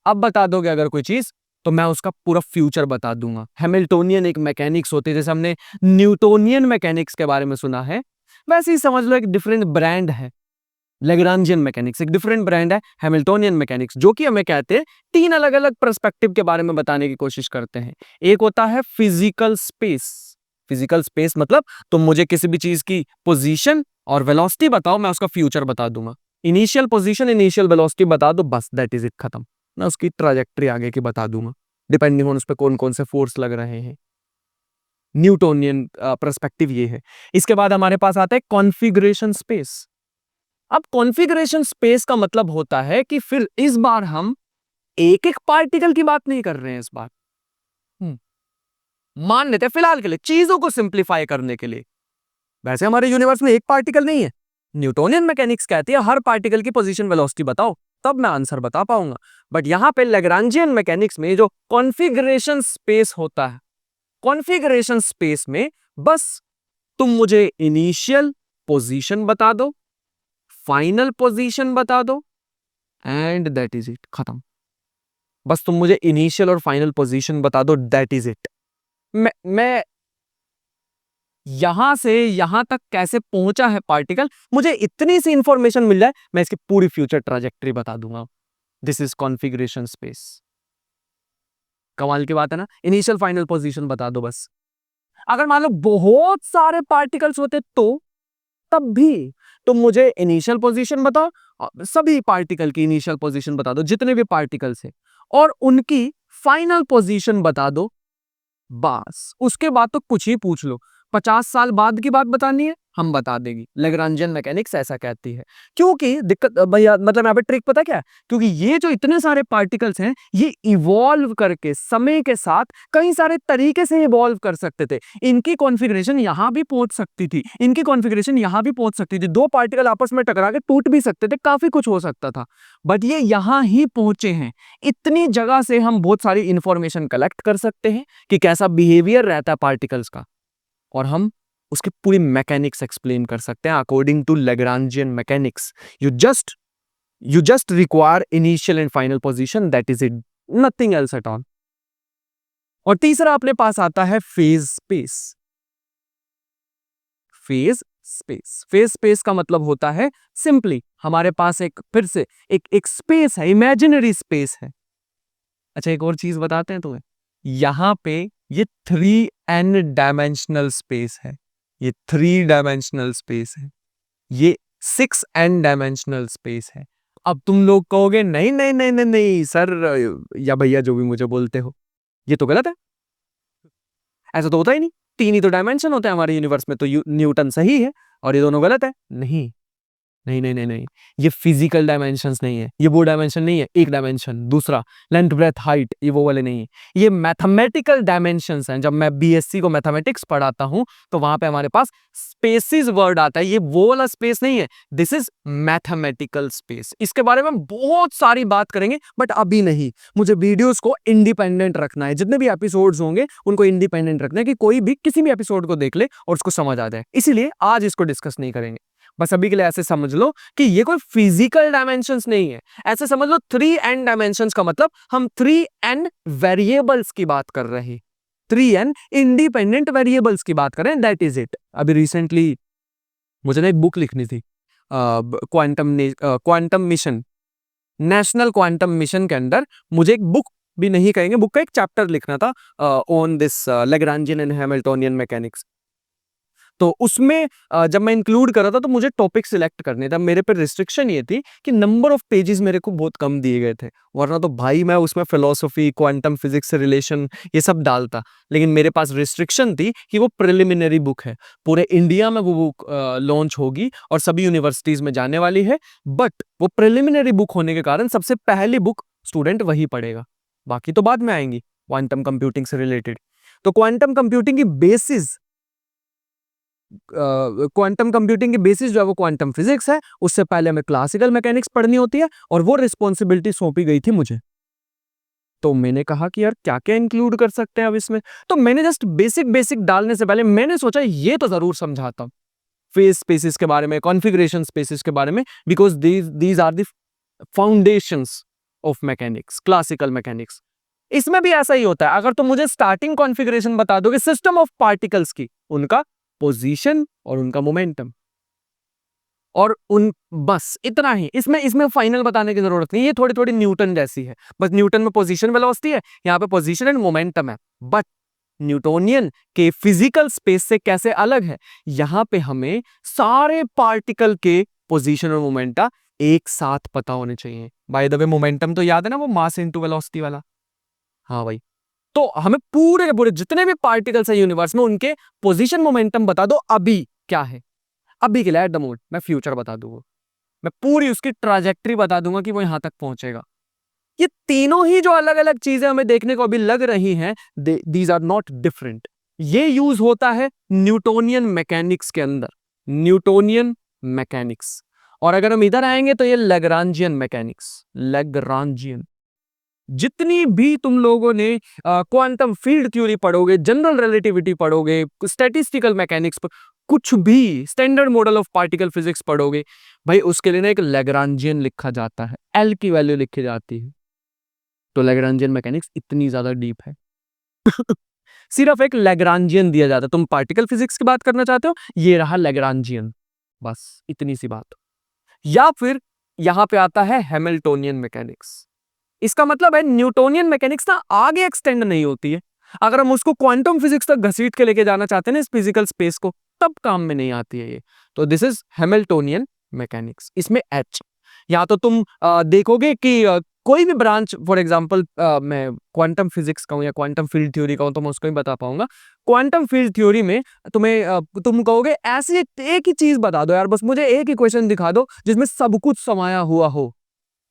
अब बता दोगे अगर कोई चीज, तो मैं उसका पूरा फ्यूचर बता दूंगा। हैमिल्टोनियन एक मैकेनिक्स होती है, जैसे हमने न्यूटोनियन मैकेनिक्स के बारे में सुना है, वैसे ही समझ लो एक डिफरेंट ब्रांड है। लेग्रांजियन मैकेनिक्स एक डिफरेंट ब्रांड है, हैमिल्टोनियन मैकेनिक्स, जो कि हमें कहते हैं 3 अलग अलग पर्सपेक्टिव के बारे में बताने की कोशिश करते हैं। एक होता है फिजिकल स्पेस। फिजिकल स्पेस मतलब तुम मुझे किसी भी चीज की पोजीशन और वेलोसिटी बताओ, मैं उसका फ्यूचर बता दूंगा। इनिशियल पोजीशन इनिशियल वेलोसिटी बता दो, बस दैट इज इट, खत्म। मैं उसकी ट्राजेक्टरी आगे की बता दूंगा डिपेंडिंग ऑन उस पर कौन कौन से फोर्स लग रहे हैं। न्यूटोनियन पर्सपेक्टिव ये है। इसके बाद हमारे पास आता है कॉन्फिगरेशन स्पेस। अब कॉन्फ़िगरेशन स्पेस का मतलब होता है कि फिर इस बार हम एक एक पार्टिकल की बात नहीं कर रहे हैं। इस बार मान लेते हैं फिलहाल के लिए, चीजों को सिंप्लीफाई करने के लिए, वैसे हमारे यूनिवर्स में एक पार्टिकल नहीं है। न्यूटोनियन मैकेनिक्स कहती है हर पार्टिकल की पोजीशन वेलोसिटी बताओ, तब मैं आंसर बता पाऊंगा। बट यहां पे लैग्रांजियन मैकेनिक्स में जो कॉन्फ़िगरेशन स्पेस होता है, कॉन्फ़िगरेशन स्पेस में बस तुम मुझे इनिशियल पोजीशन बता दो, फाइनल पोजीशन बता दो, एंड दैट इज इट, खत्म। बस तुम मुझे इनिशियल और फाइनल पोजीशन बता दो, दैट इज इट। मैं यहां से यहां तक कैसे पहुंचा है पार्टिकल, मुझे इतनी सी इंफॉर्मेशन मिल जाए, मैं इसकी पूरी फ्यूचर ट्राजेक्टरी बता दूंगा। This is configuration space. कमाल की बात है ना, इनिशियल फाइनल पोजीशन बता दो बस। अगर मान लो बहुत सारे पार्टिकल्स होते तो तब भी तुम मुझे इनिशियल पोजीशन बताओ, सभी पार्टिकल की इनिशियल पोजीशन बता दो जितने भी पार्टिकल्स हैं, और उनकी फाइनल पोजीशन बता दो, बस उसके बाद तो कुछ ही पूछ लो। 50 साल बाद की बात बतानी है, हम बता देंगे। लैग्रांजियन मैकेनिक्स ऐसा कहती है। क्योंकि दिक्कत भैया, मतलब यहाँ पे ट्रिक पता क्या है, क्योंकि ये जो इतने सारे पार्टिकल्स हैं ये इवॉल्व करके समय के साथ कई सारे तरीके से इवॉल्व कर सकते थे। इनकी कॉन्फ़िगरेशन यहां भी पहुंच सकती थी, इनकी कॉन्फ़िगरेशन यहां भी पहुंच सकती थी, दो पार्टिकल आपस में टकरा के टूट भी सकते थे, काफी कुछ हो सकता था, बट ये यहां ही पहुंचे हैं। इतनी जगह से हम बहुत सारी इंफॉर्मेशन कलेक्ट कर सकते हैं कि कैसा बिहेवियर रहता है पार्टिकल्स का, और हम उसकी पूरी मैकेनिक्स एक्सप्लेन कर सकते हैं according to Lagrangian mechanics. You just require initial and final position, that is it, nothing else at all. और तीसरा अपने पास आता है फेज स्पेस। फेज स्पेस का मतलब होता है सिंपली हमारे पास एक, फिर से एक स्पेस है, इमेजिनरी स्पेस है। अच्छा एक और चीज बताते हैं तुम्हें, यहां पे ये 3n डायमेंशनल स्पेस है, ये 3 डायमेंशनल स्पेस है, ये 6n डायमेंशनल स्पेस है। अब तुम लोग कहोगे नहीं नहीं नहीं नहीं नहीं सर या भैया जो भी मुझे बोलते हो, ये तो गलत है, ऐसा तो होता ही नहीं, 3 ही तो डायमेंशन होते हैं हमारे यूनिवर्स में, तो न्यूटन सही है और ये दोनों गलत है। नहीं नहीं नहीं नहीं नहीं, ये फिजिकल डायमेंशंस नहीं है, ये वो डायमेंशन नहीं है, एक डायमेंशन, दूसरा लेंथ ब्रेथ हाइट, ये वो वाले नहीं है, ये मैथमेटिकल डायमेंशंस हैं। जब मैं बीएससी को मैथमेटिक्स पढ़ाता हूं तो वहां पे हमारे पास स्पेसिस वर्ड आता है, ये वो वाला स्पेस नहीं है, दिस इज मैथमेटिकल स्पेस। इसके बारे में बहुत सारी बात करेंगे बट अभी नहीं, मुझे वीडियोस को इंडिपेंडेंट रखना है, जितने भी एपिसोड्स होंगे उनको इंडिपेंडेंट रखना है कि कोई भी किसी भी एपिसोड को देख ले और उसको समझ आ जाए, इसीलिए आज इसको डिस्कस नहीं करेंगे। बस अभी के लिए ऐसे समझ लो कि ये कोई फिजिकल डायमेंशंस नहीं है, ऐसे समझ लो 3n डायमेंशंस का मतलब हम 3n वेरिएबल्स की बात कर रहे हैं, 3n इंडिपेंडेंट वेरिएबल्स की बात करें, दैट इज इट। अभी रिसेंटली मुझे ना एक बुक लिखनी थी, quantum mission, national quantum mission के अंदर मुझे एक बुक भी नहीं कहेंगे, बुक का एक चैप्टर लिखना था on this Lagrangian and Hamiltonian mechanics. तो उसमें जब मैं इंक्लूड कर रहा था तो मुझे टॉपिक सिलेक्ट करने था, मेरे पे रिस्ट्रिक्शन ये थी कि नंबर ऑफ पेजेस मेरे को बहुत कम दिए गए थे, वरना तो भाई मैं उसमें फिलोसफी, क्वांटम फिजिक्स से रिलेशन ये सब डालता, लेकिन मेरे पास रिस्ट्रिक्शन थी कि वो प्रिलिमिनरी बुक है, पूरे इंडिया में वो बुक लॉन्च होगी और सभी यूनिवर्सिटीज में जाने वाली है, बट वो प्रिलिमिनरी बुक होने के कारण सबसे पहली बुक स्टूडेंट वही पढ़ेगा, बाकी तो बाद में आएंगी क्वांटम कंप्यूटिंग से रिलेटेड। तो क्वांटम कंप्यूटिंग की बेसिस जो है वो क्वांटम फिजिक्स है, उससे पहले हमें क्लासिकल मैकेनिक्स पढ़नी होती है और वो रिस्पॉन्सिबिलिटी सौंपी गई थी मुझे। तो मैंने कहा कि यार क्या क्या इंक्लूड कर सकते हैं अब इसमें, तो मैंने जस्ट बेसिक बेसिक डालने से पहले मैंने सोचा ये तो जरूर समझाता हूं फेज स्पेसिस के बारे में, कॉन्फ़िगरेशन स्पेसिस के बारे में, because these are the foundations of mechanics, classical mechanics. इसमें भी ऐसा ही होता है, अगर तुम मुझे स्टार्टिंग कॉन्फ़िगरेशन बता दोगे सिस्टम ऑफ पार्टिकल्स की, उनका पोजीशन और उनका मोमेंटम, और उन बस इतना ही, इसमें इसमें फाइनल बताने की जरूरत नहीं, ये थोड़ी थोड़ी न्यूटन जैसी है, बस न्यूटन में पोजीशन वेलोसिटी है, यहाँ पे पोजीशन एंड मोमेंटम है, बट न्यूटोनियन के फिजिकल स्पेस से कैसे अलग है, यहां पे हमें सारे पार्टिकल के पोजीशन और मोमेंटा एक साथ पता होने चाहिए। बाय द वे मोमेंटम तो याद है ना, वो मास इनटू वेलोसिटी वाला, हाँ भाई। तो हमें पूरे के पूरे जितने भी पार्टिकल्स हैं यूनिवर्स में उनके पोजीशन मोमेंटम बता दो अभी क्या है, अभी के लिए एट द मोमेंट, मैं फ्यूचर बता दूंगा, मैं पूरी उसकी ट्राजेक्टरी बता दूंगा कि वो यहां तक पहुंचेगा। ये तीनों ही जो अलग अलग चीजें हमें देखने को अभी लग रही हैं, दीज आर नॉट डिफरेंट, ये यूज होता है न्यूटोनियन मैकेनिक्स के अंदर, न्यूटोनियन मैकेनिक्स। और अगर हम इधर आएंगे तो ये लैग्रांजियन मैकेनिक्स, लैग्रांजियन। जितनी भी तुम लोगों ने क्वांटम फील्ड थ्योरी पढ़ोगे, जनरल रिलेटिविटी पढ़ोगे, स्टैटिस्टिकल मैकेनिक्स पर कुछ भी standard model of particle physics पढ़ोगे, भाई उसके लिए ना एक लैग्रांजियन लिखा जाता है, एल की वैल्यू लिखी जाती है। तो लैग्रांजियन मैकेनिक्स इतनी ज्यादा डीप है सिर्फ एक लैग्रांजियन दिया जाता है, तुम पार्टिकल फिजिक्स की बात करना चाहते हो, ये रहा लैग्रांजियन, बस इतनी सी बात। या फिर यहां पे आता है हैमिल्टोनियन मैकेनिक्स, इसका मतलब है न्यूटोनियन मैकेनिक्स ना आगे एक्सटेंड नहीं होती है, अगर हम उसको क्वांटम फिजिक्स तक घसीट के लेके जाना चाहते हैं ना इस फिजिकल स्पेस को, तब काम में नहीं आती है ये। तो दिस इज हैमिल्टोनियन मैकेनिक्स। इसमें एच, या तो तुम देखोगे कि कोई भी ब्रांच, फॉर एग्जांपल मैं क्वांटम फिजिक्स का हूं या क्वांटम फील्ड थ्योरी का हूं तो मैं उसको ही बता पाऊंगा। क्वांटम फील्ड थ्योरी में तुम कहोगे ऐसी एक ही चीज बता दो यार, बस मुझे एक ही क्वेश्चन दिखा दो जिसमें सब कुछ समाया हुआ हो,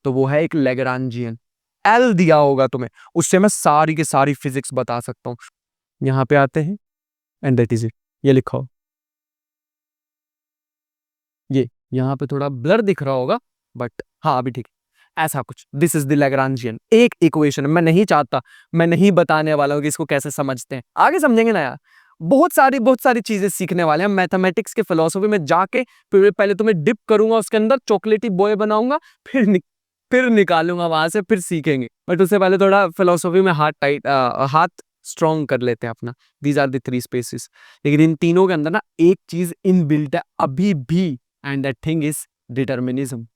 तो वो है एक लैग्रांजियन। एल दिया होगा तुम्हें, उससे मैं सारी की सारी फिजिक्स बता सकता हूं। यहां पे आते हैं एंड दैट इज इट। ये लिखो, ये यहां पे थोड़ा ब्लर दिख रहा होगा बट हाँ अभी ठीक है, ऐसा कुछ। दिस इज द लैग्रांजियन, एक इक्वेशन। मैं नहीं चाहता, मैं नहीं बताने वाला हूं कि इसको कैसे समझते हैं, आगे समझेंगे ना यार। बहुत सारी चीजें सीखने वाले हैं मैथमेटिक्स के फिलोसफी में जाके। फिर पहले तुम्हें डिप करूंगा उसके अंदर, चॉकलेटी बॉय बनाऊंगा, फिर निकालूंगा वहां से, फिर सीखेंगे। बट उससे पहले थोड़ा फिलोसफी में हाथ स्ट्रॉन्ग कर लेते हैं अपना। These are the three species. लेकिन इन तीनों के अंदर ना एक चीज इनबिल्ट है अभी भी, and that thing is determinism.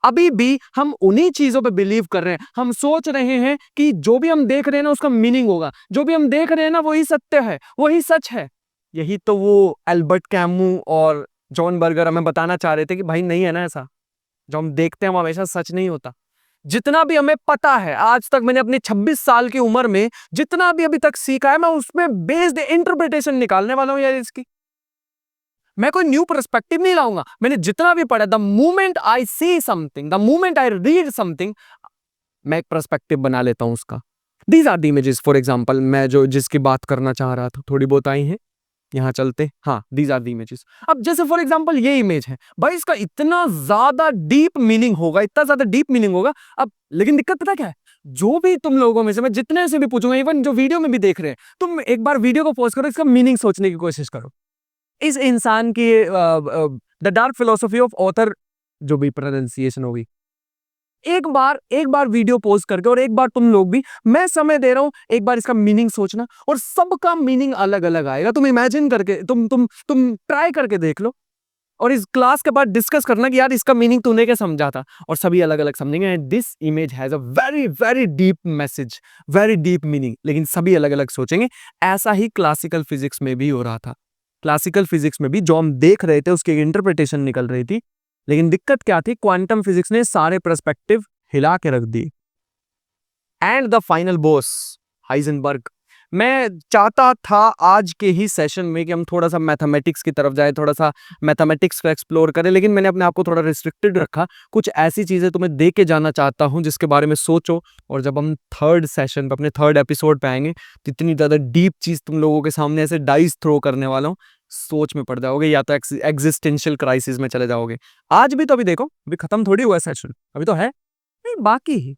अभी भी हम उन्हीं चीजों पे बिलीव कर रहे हैं। हम सोच रहे हैं कि जो भी हम देख रहे हैं ना उसका मीनिंग होगा, जो भी हम देख रहे हैं ना वही सत्य है, वही सच है। यही तो वो एल्बर्ट कैमू और जॉन बर्गर हमें बताना चाह रहे थे कि भाई नहीं है ना ऐसा, जो हम देखते हैं वो हमेशा सच नहीं होता। जितना भी हमें पता है आज तक, मैंने अपनी 26 साल की उम्र में जितना भी अभी तक सीखा है, मैं उसमें बेस्ड इंटरप्रिटेशन निकालने वाला हूं यार इसकी। मैं कोई न्यू पर्सपेक्टिव नहीं लाऊंगा। मैंने जितना भी पढ़ा, the moment I see something, the moment I read something, मैं एक पर्सपेक्टिव बना लेता हूं उसका। These are the images, for example मैं जो जिसकी बात करना चाह रहा था, थोड़ी बहुत आई हैं। यहाँ चलते, हाँ दीज आर द इमेजेस। अब जैसे फॉर एग्जाम्पल ये इमेज है भाई, इसका इतना ज्यादा डीप मीनिंग होगा, इतना ज्यादा डीप मीनिंग होगा। अब लेकिन दिक्कत पता क्या है, जो भी तुम लोगों में से, मैं जितने से भी पूछूंगा, इवन जो वीडियो में भी देख रहे हैं, तुम एक बार वीडियो को पॉज करो, इसका मीनिंग सोचने की कोशिश करो। इस इंसान की the dark philosophy of author, जो भी प्रोनाउंसिएशन होगी, एक बार वीडियो पोस्ट करके, और एक बार तुम लोग भी, मैं समय दे रहा हूं, एक बार इसका मीनिंग सोचना, और सबका मीनिंग अलग अलग आएगा। तुम इमेजिन करके, तुम ट्राई करके देख लो, और इस क्लास के बाद डिस्कस करना कि यार इसका मीनिंग तूने क्या समझा था, और सभी अलग अलग समझेंगे। And this image has a very very deep message, very deep meaning, लेकिन सभी अलग अलग सोचेंगे। ऐसा ही क्लासिकल फिजिक्स में भी हो रहा था। क्लासिकल फिजिक्स में भी जो हम देख रहे थे उसकी इंटरप्रिटेशन निकल रही थी, लेकिन दिक्कत क्या थी, क्वांटम फिजिक्स ने सारे पर्सपेक्टिव हिला के रख दी। And the final boss, Heisenberg. मैं चाहता था आज के ही सेशन में कि हम थोड़ा सा मैथमेटिक्स की तरफ जाए, थोड़ा सा मैथमेटिक्स को एक्सप्लोर करें, लेकिन मैंने अपने आप को थोड़ा रिस्ट्रिक्टेड रखा। कुछ ऐसी चीजें तुम्हें दे के जाना चाहता हूं जिसके बारे में सोचो, और जब हम थर्ड सेशन पे, अपने थर्ड एपिसोड पे आएंगे, तो इतनी ज्यादा डीप चीज तुम लोगों के सामने ऐसे डाइस थ्रो करने वाला हूं, सोच में पड़ जाओगे, या तो एग्जिस्टेंशियल क्राइसिस में चले जाओगे। आज भी तो, अभी देखो, अभी खत्म थोड़ी हुआ सेशन, अभी तो है नहीं, बाकी ही।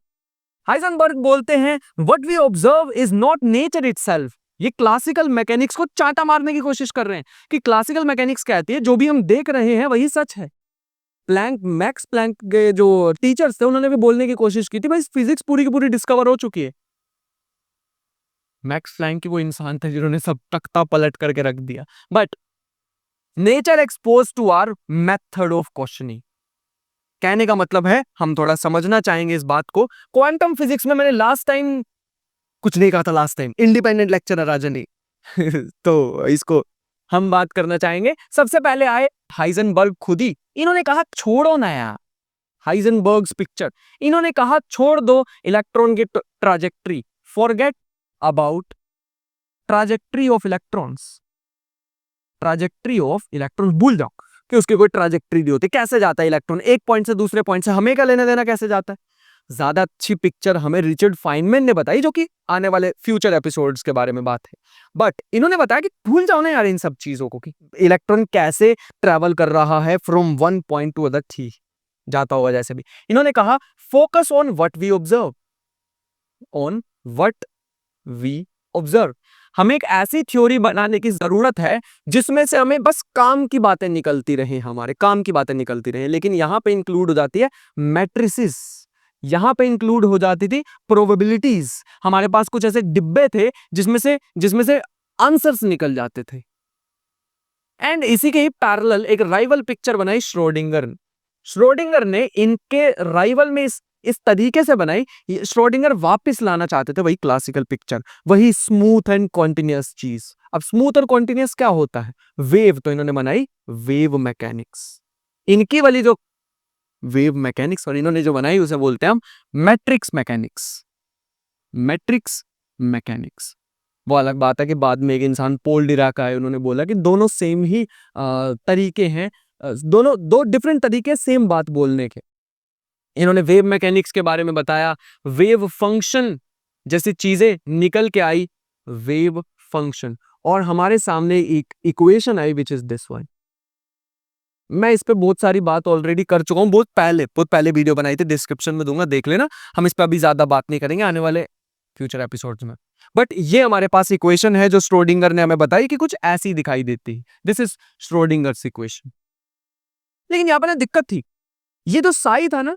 हाइजेनबर्ग बोलते हैं, what we observe is not nature itself. ये क्लासिकल मैकेनिक्स को चांटा मारने की कोशिश कर रहे हैं कि क्लासिकल मैकेनिक्स कहती है जो भी हम देख रहे हैं वही सच है। मैक्स प्लैंक के जो टीचर्स थे उन्होंने भी बोलने की कोशिश की थी, भाई फिजिक्स पूरी की पूरी डिस्कवर हो चुकी है। मैक्स प्लैंक की वो इंसान थे जिन्होंने सब तख्ता पलट करके रख दिया। But nature exposed to our method of questioning. कहने का मतलब है, हम थोड़ा समझना चाहेंगे इस बात को। क्वांटम फिजिक्स में मैंने लास्ट टाइम कुछ नहीं कहा था, लास्ट टाइम इंडिपेंडेंट लेक्चरर राजा ने तो इसको हम बात करना चाहेंगे। सबसे पहले आए हाइजेनबर्ग खुद ही, इन्होंने कहा छोड़ो ना यार हाइजेनबर्ग्स पिक्चर, इन्होंने कहा छोड़ दो इलेक्ट्रॉन की trajectory, forget about trajectory of electrons. Trajectory of electron भूल जाओ कि उसकी कोई ट्राजेक्ट्री नहीं होती, कैसे जाता है इलेक्ट्रॉन एक पॉइंट से दूसरे पॉइंट से, हमें क्या लेना देना कैसे जाता है। ज्यादा अच्छी पिक्चर हमें रिचर्ड फाइनमैन ने बताई, जो कि आने वाले फ्यूचर एपिसोड्स के बारे में बात है। बट इन्होंने बताया कि भूल जाओ ना यार इन सब चीजों को, कि इलेक्ट्रॉन कैसे ट्रेवल कर रहा है from one point to other, थी जाता होगा जैसे भी। इन्होंने कहा focus on what we observe, on what we observe. हमें एक ऐसी थ्योरी बनाने की जरूरत है जिसमें से हमें बस काम की बातें निकलती रहे, हमारे काम की बातें निकलती रहे। लेकिन यहां पे इंक्लूड हो जाती है मैट्रिसेस, यहां पे इंक्लूड हो जाती थी प्रोबेबिलिटीज। हमारे पास कुछ ऐसे डिब्बे थे जिसमें से आंसर्स निकल जाते थे। एंड इसी के ही पैरेलल एक राइवल पिक्चर बनाई श्रोडिंगर। श्रोडिंगर ने इनके राइवल में इस तरीके से बनाई, श्रोडिंगर वापस लाना चाहते थे वही क्लासिकल पिक्चर, वही स्मूथ एंड कॉन्टिन्यूअस चीज। अब स्मूथ और कॉन्टिन्यूअस क्या होता है? वेव। तो इन्होंने बनाई वेव मैकेनिक्स। इनकी वाली जो वेव मैकेनिक्स और इन्होंने जो बनाई उसे बोलते हैं हम मैट्रिक्स मैकेनिक्स। Matrix mechanics. वो अलग बात है कि बाद में एक इंसान पॉल डिराक आए, उन्होंने बोला कि दोनों सेम ही तरीके हैं, दोनों दो डिफरेंट तरीके सेम बात बोलने के। इन्होंने वेव मैकेनिक्स के बारे में बताया, वेव फंक्शन जैसी चीजें निकल के आई, वेव फंक्शन, और हमारे सामने एक equation I which is this one. मैं इस पे बहुत सारी बात ऑलरेडी कर चुका हूं, बहुत पहले वीडियो बनाई थी, डिस्क्रिप्शन में दूंगा, देख लेना। हम इस पे अभी ज्यादा बात नहीं करेंगे आने वाले फ्यूचर एपिसोड्स में। बट ये हमारे पास इक्वेशन है जो श्रोडिंगर ने हमें बताई कि कुछ ऐसी दिखाई देती है। This is Schrödinger's equation. लेकिन यहां पर ना दिक्कत थी, ये जो साई था ना,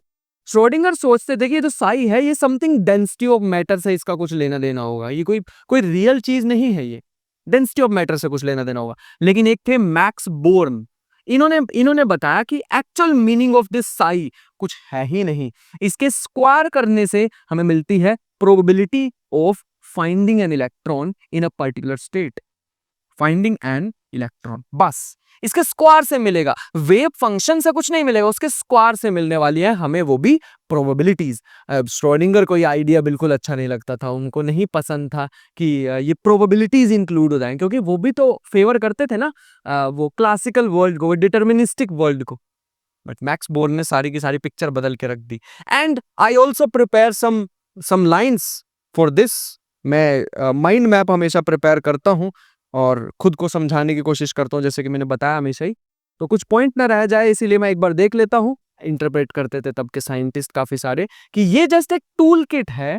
श्रोडिंगर सोचते थे कि ये जो साई है ये समथिंग डेंसिटी ऑफ मैटर से इसका कुछ लेना देना होगा, ये कोई रियल चीज नहीं है, ये डेंसिटी ऑफ मैटर से कुछ लेना देना होगा। लेकिन एक थे मैक्स बोर्न, इन्होंने बताया कि actual meaning of this Sai कुछ है ही नहीं, इसके स्क्वायर करने से हमें मिलती है probability of finding an electron in a particular state. Finding an electron, बस इसके स्क्वायर से मिलेगा, वेव फंक्शन से कुछ नहीं मिलेगा, उसके स्क्वायर से मिलने वाली है हमें, वो भी प्रोबेबिलिटीज। श्रोडिंगर को ये आइडिया बिल्कुल अच्छा नहीं लगता था, उनको नहीं पसंद था कि ये प्रोबेबिलिटीज इंक्लूड हो जाएं, क्योंकि वो भी तो फेवर करते थे ना वो क्लासिकल वर्ल्ड को, डिटर्मिनिस्टिक वर्ल्ड को। बट मैक्स बोर्न ने सारी की सारी पिक्चर बदल के रख दी। And I also prepare some lines for this. मैं माइंड मैप हमेशा प्रिपेयर करता हूँ और खुद को समझाने की कोशिश करता हूँ, जैसे कि मैंने बताया हमेशा ही, तो कुछ पॉइंट ना रह जाए इसीलिए मैं एक बार देख लेता हूँ। इंटरप्रेट करते थे तब के साइंटिस्ट काफी सारे कि ये जस्ट एक टूल किट है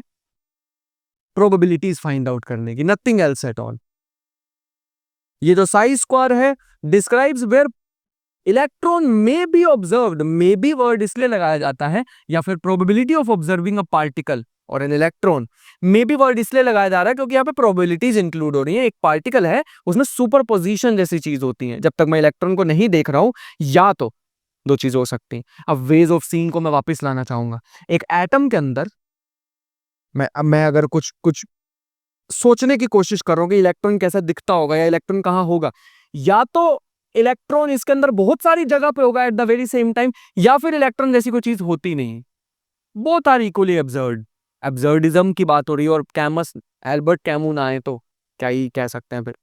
प्रोबेबिलिटीज फाइंड आउट करने की, नथिंग एल्स एट ऑल। ये जो साई स्क्वायर है describes where electron may be observed, may be word इसलिए लगाया जाता है, या फिर probability of observing a particle और an electron, may be word इसलिए लगाया जा रहा है क्योंकि यहाँ पे प्रोबेबिलिटीज इंक्लूड हो रही है। एक पार्टिकल है, उसमें सुपरपोजिशन जैसी चीज होती है, जब तक मैं इलेक्ट्रॉन को नहीं देख रहा हूं, या तो दो चीजें हो सकती हैं। अब वेज ऑफ सीइंग को मैं वापस लाना चाहूंगा। एक एटम के अंदर मैं अगर कुछ सोचने की कोशिश कर रहा हूं कि इलेक्ट्रॉन कैसा दिखता होगा या इलेक्ट्रॉन कहां होगा, या तो इलेक्ट्रॉन इसके अंदर बहुत सारी जगह पे होगा at the very same time, या फिर इलेक्ट्रॉन जैसी कोई चीज होती नहीं। Both are equally absurd. Absurdism की बात हो रही है, और कैमस एल्बर्ट कैमू ना आए तो क्या ही कह सकते हैं फिर।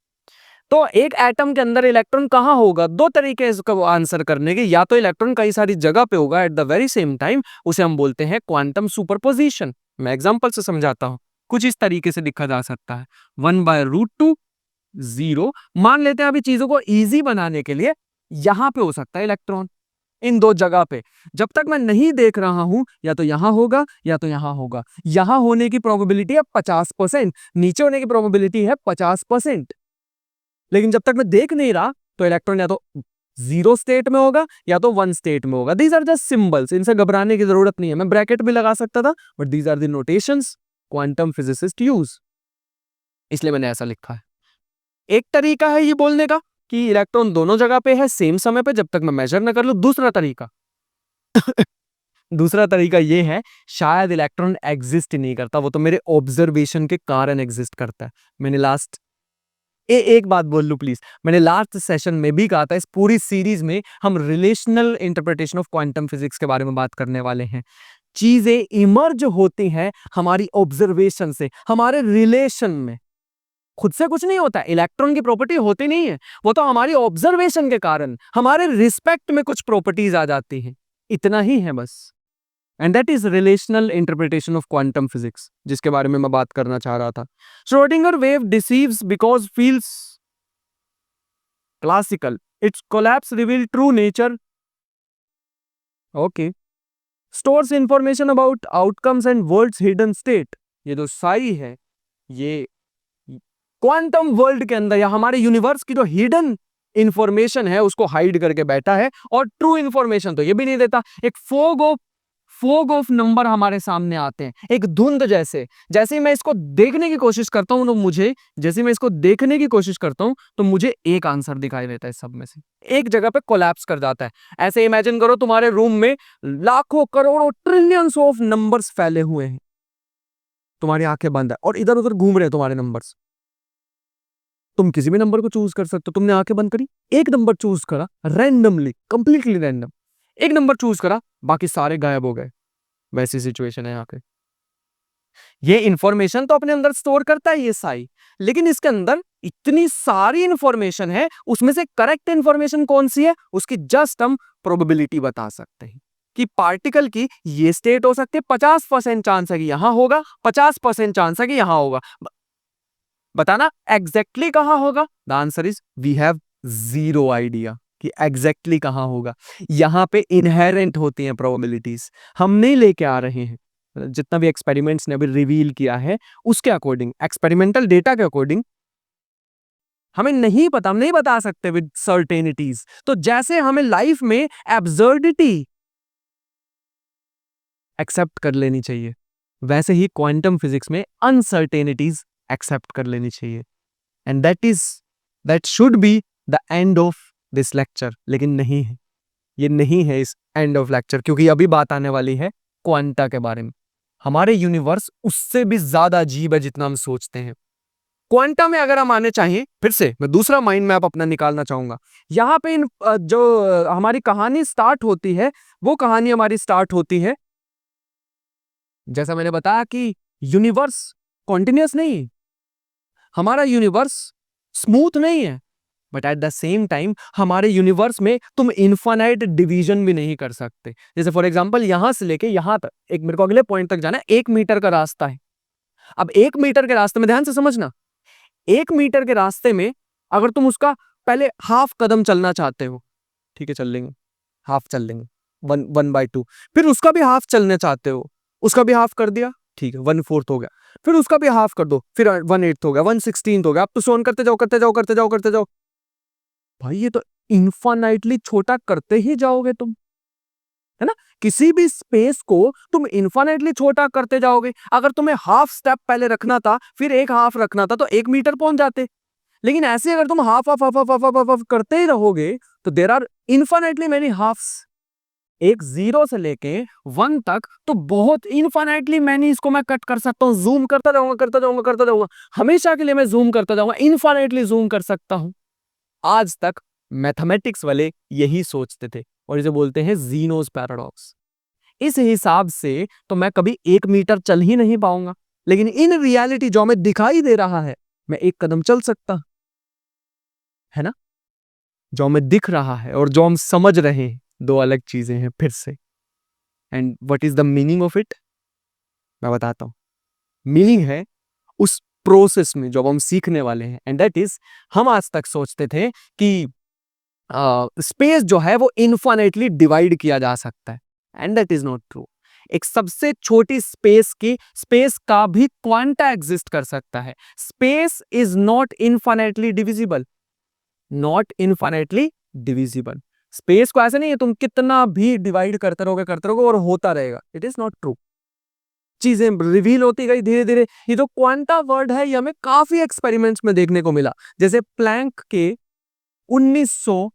तो एक एटम के अंदर इलेक्ट्रॉन कहां होगा, दो तरीके हैं इसका आंसर करने के, या तो इलेक्ट्रॉन कई सारी जगह पे होगा at the very same time, उसे हम बोलते हैं क्वांटम सुपरपोजिशन। मैं एग्जांपल से समझाता हूं, कुछ इस तरीके से लिखा जा सकता है 1/√2 0। मान लेते हैं अभी चीजों को इजी बनाने के लिए, यहां पे हो सकता है इलेक्ट्रॉन, इन दो जगह पे, जब तक मैं नहीं देख रहा हूं या तो यहां होगा या तो यहां होगा। यहां होने की प्रोबेबिलिटी है 50%, नीचे होने की प्रोबेबिलिटी है 50%। लेकिन जब तक मैं देख नहीं रहा तो इलेक्ट्रॉन या तो 0 स्टेट में होगा या तो 1 स्टेट में होगा। दीज आर जस्ट सिंबल्स, इनसे घबराने की जरूरत नहीं है। मैं ब्रैकेट भी लगा सकता था, but these are the notations quantum physicists use, इसलिए मैंने ऐसा लिखा है। एक तरीका है ये बोलने का कि इलेक्ट्रॉन दोनों जगह पे है सेम समय पे, जब तक मैं मेजर न कर लूं। दूसरा तरीका ये है, शायद इलेक्ट्रॉन एग्जिस्ट नहीं करता, वो तो मेरे ऑब्जर्वेशन के कारण एग्जिस्ट करता है। मैंने एक बात बोल लूं प्लीज, मैंने लास्ट सेशन में भी कहा था, इस पूरी सीरीज में हम relational interpretation of quantum physics के बारे में बात करने वाले हैं। चीजें इमर्ज होती हैं हमारी ऑब्जर्वेशन से, हमारे रिलेशन में। खुद से कुछ नहीं होता, इलेक्ट्रॉन की प्रॉपर्टी होती नहीं है, वो तो हमारी ऑब्जर्वेशन के कारण हमारे रिस्पेक्ट में कुछ प्रॉपर्टीज आ जाती हैं, इतना ही है बस। And that is relational interpretation of quantum physics, जिसके बारे में मैं बात करना चाह रहा था। Schrodinger wave deceives because feels classical, it's collapse reveal true nature. Okay, stores information about outcomes and worlds hidden state. ये जो साई है, ये क्वांटम वर्ल्ड के अंदर या हमारे यूनिवर्स की जो हिडन इंफॉर्मेशन है उसको हाइड करके बैठा है, और ट्रू इंफॉर्मेशन तो ये भी नहीं देता। एक फोग ऑफ नंबर हमारे सामने आते हैं, एक धुंध जैसे। जैसे ही मैं इसको देखने की कोशिश करता हूं तो मुझे एक आंसर दिखाई देता है, सब में से एक जगह पे कोलैप्स कर जाता है। ऐसे इमेजिन करो तुम्हारे रूम में लाखों करोड़ों ट्रिलियंस ऑफ नंबर्स फैले हुए हैं, तुम्हारी आंखें बंद है और इधर उधर घूम रहे हैं तुम्हारे नंबर्स। तुम किसी भी नंबर को चूज कर सकते हो। तुमने आंखें बंद करी, एक नंबर चूज करा रैंडमली, कंप्लीटली रैंडम, एक नंबर चूज करा, बाकी सारे गायब हो गए। वैसी सिचुएशन है यहाँ पे। ये इंफॉर्मेशन तो अपने अंदर स्टोर करता है ये साई, लेकिन इसके अंदर इतनी सारी इंफॉर्मेशन है, उसमें से करेक्ट इंफॉर्मेशन कौन सी है, उसकी जस्ट हम प्रोबेबिलिटी बता सकते हैं कि पार्टिकल की ये स्टेट हो सकती है, 50% चांस है कि यहां होगा, 50% चांस है कि यहां होगा। बताना एग्जैक्टली कहां होगा? The answer is we have zero idea कि एग्जैक्टली कहां होगा। यहां पे इनहेरेंट होती हैं प्रोबेबिलिटीज, हम नहीं लेके आ रहे हैं। जितना भी एक्सपेरिमेंट्स ने अभी रिवील किया है उसके अकॉर्डिंग, एक्सपेरिमेंटल डेटा के अकॉर्डिंग हमें नहीं पता, हम नहीं बता सकते विद सर्टेनिटीज। तो जैसे हमें लाइफ में एब्सर्डिटी एक्सेप्ट कर लेनी चाहिए, वैसे ही क्वांटम फिजिक्स में अनसर्टेनिटीज एक्सेप्ट कर लेनी चाहिए। And that should be the end of this lecture. लेकिन नहीं है, ये नहीं है इस एंड ऑफ लेक्चर, क्योंकि अभी बात आने वाली है क्वांटा के बारे में। हमारे यूनिवर्स उससे भी ज्यादा अजीब है जितना हम सोचते हैं। क्वांटा में अगर हम आने चाहिए, फिर से मैं दूसरा माइंड मैप अपना निकालना चाहूंगा। यहां पे जो हमारी कहानी स्टार्ट होती है, वो कहानी हमारी स्टार्ट होती है, जैसा मैंने बताया कि यूनिवर्स कॉन्टिन्यूअस नहीं है, हमारा यूनिवर्स स्मूथ नहीं है, but at the same time हमारे यूनिवर्स में तुम इनफाइनाइट डिवीजन भी नहीं कर सकते। जैसे फॉर एग्जांपल यहां से लेके यहां तक, एक मेरे को अगले पॉइंट तक जाना है, 1 मीटर का रास्ता है। अब 1 मीटर के रास्ते में ध्यान से समझना, 1 मीटर के रास्ते में अगर तुम उसका पहले हाफ कदम चलना चाहते हो, ठीक है चल लेंगे, हाफ चल लेंगे, 1/2। फिर उसका भी हाफ चलना चाहते हो, उसका भी हाफ कर दिया, ठीक है 1/4 हो गया। फिर उसका भी हाफ कर दो, फिर 1/8 हो गया, 1/16 हो गया। अब तो सोन करते जाओ करते जाओ करते जाओ करते जाओ, भाई ये तो इनफाइनाइटली छोटा करते ही जाओगे तुम, है ना। किसी भी स्पेस को तुम इनफाइनाइटली छोटा करते जाओगे। अगर तुम्हें हाफ स्टेप पहले रखना था, फिर एक हाफ रखना था, तो 1 मीटर पहुंच जाते। लेकिन ऐसे अगर तुम half half half half half half half करते ही रहोगे तो there are infinitely many halves. एक 0 से लेके 1 तक तो बहुत इनफाइनाइटली मैनी इसको मैं कट कर सकता हूं, जूम करता जाऊंगा करता जाऊंगा करता जाऊंगा, हमेशा के लिए मैं जूम करता जाऊंगा, इनफाइनाइटली जूम कर सकता हूं। आज तक मैथमेटिक्स वाले यही सोचते थे और इसे बोलते हैं जीनोस पैराडॉक्स। इस हिसाब से तो मैं कभी 1 मीटर चल ही नहीं पाऊंगा, लेकिन इन रियलिटी जो हमें दिखाई दे रहा है, मैं 1 कदम चल सकता, है ना। जो हमें दिख रहा है और जो हम समझ रहे हैं, 2 अलग चीजें हैं फिर से। And what is the meaning of it, मैं बताता हूं। मीनिंग है उस प्रोसेस में जो हम सीखने वाले हैं, एंड दैट इज, हम आज तक सोचते थे कि स्पेस जो है वो इनफाइनाइटली डिवाइड किया जा सकता है, and that is not true. एक सबसे छोटी स्पेस का भी क्वांटा एग्जिस्ट कर सकता है। Space is not infinitely divisible, not infinitely divisible. Space को ऐसे नहीं है तुम कितना भी डिवाइड करते रहोगे और होता रहेगा, इट इज नॉट ट्रू। चीजें रिवील होती गई धीरे धीरे। ये जो क्वांटा वर्ड है, ये हमें काफी एक्सपेरिमेंट्स में देखने को मिला। जैसे प्लैंक के 1900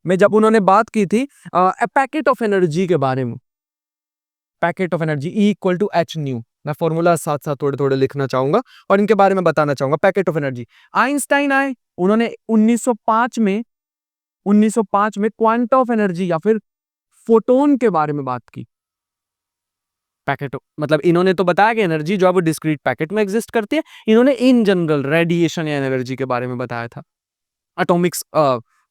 में जब उन्होंने बात की थी पैकेट ऑफ एनर्जी के बारे में, पैकेट ऑफ एनर्जी E=h²। मैं फॉर्मूला साथ साथ थोड़े थोड़े लिखना चाहूंगा और इनके बारे में बताना चाहूंगा। पैकेट ऑफ एनर्जी, आइंस्टाइन आए, उन्होंने 1905 में क्वांटा ऑफ एनर्जी या फिर फोटोन के बारे में बात की। पैकेट मतलब इन्होंने तो बताया कि एनर्जी जो है वो डिस्क्रीट पैकेट में एग्जिस्ट करती है। इन्होंने इन जनरल रेडिएशन या एनर्जी के बारे में बताया था, एटॉमिक्स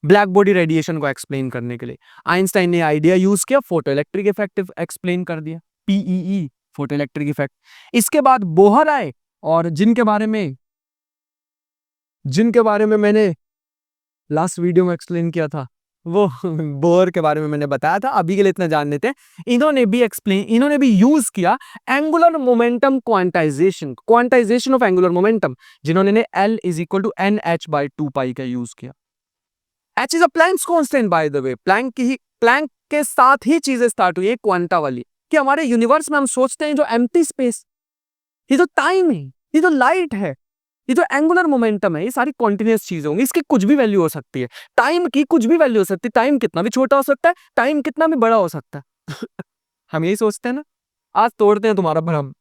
ब्लैक बॉडी रेडिएशन को एक्सप्लेन करने के लिए। आइंस्टाइन ने आइडिया यूज किया, फोटो इलेक्ट्रिक इफेक्ट एक्सप्लेन कर दिया, PEE, फोटो इलेक्ट्रिक इफेक्ट। इसके बाद बोहर आए, और जिनके बारे में मैंने लास्ट वीडियो में एक्सप्लेन किया था, वो बोहर के बारे में मैंने बताया था। अभी के लिए इतना जान लेते हैं। इन्होंने भी यूज किया angular momentum quantization of angular momentum, जिन्होंने L = NH/2π का यूज किया। H is a Planck's constant by the way। Planck के साथ ही चीजें स्टार्ट हुई है क्वांटा वाली, कि हमारे यूनिवर्स में हम सोचते हैं जो एम्प्टी स्पेस, ये तो टाइम है, ये तो लाइट है, ये तो एंगुलर मोमेंटम है, ये सारी कॉन्टिन्यूस चीजें होंगी, इसकी कुछ भी वैल्यू हो सकती है, टाइम की कुछ भी वैल्यू हो सकती है, टाइम कितना भी छोटा हो सकता है, टाइम कितना भी बड़ा हो सकता है। हम यही सोचते हैं ना। आज तोड़ते हैं तुम्हारा भ्रम।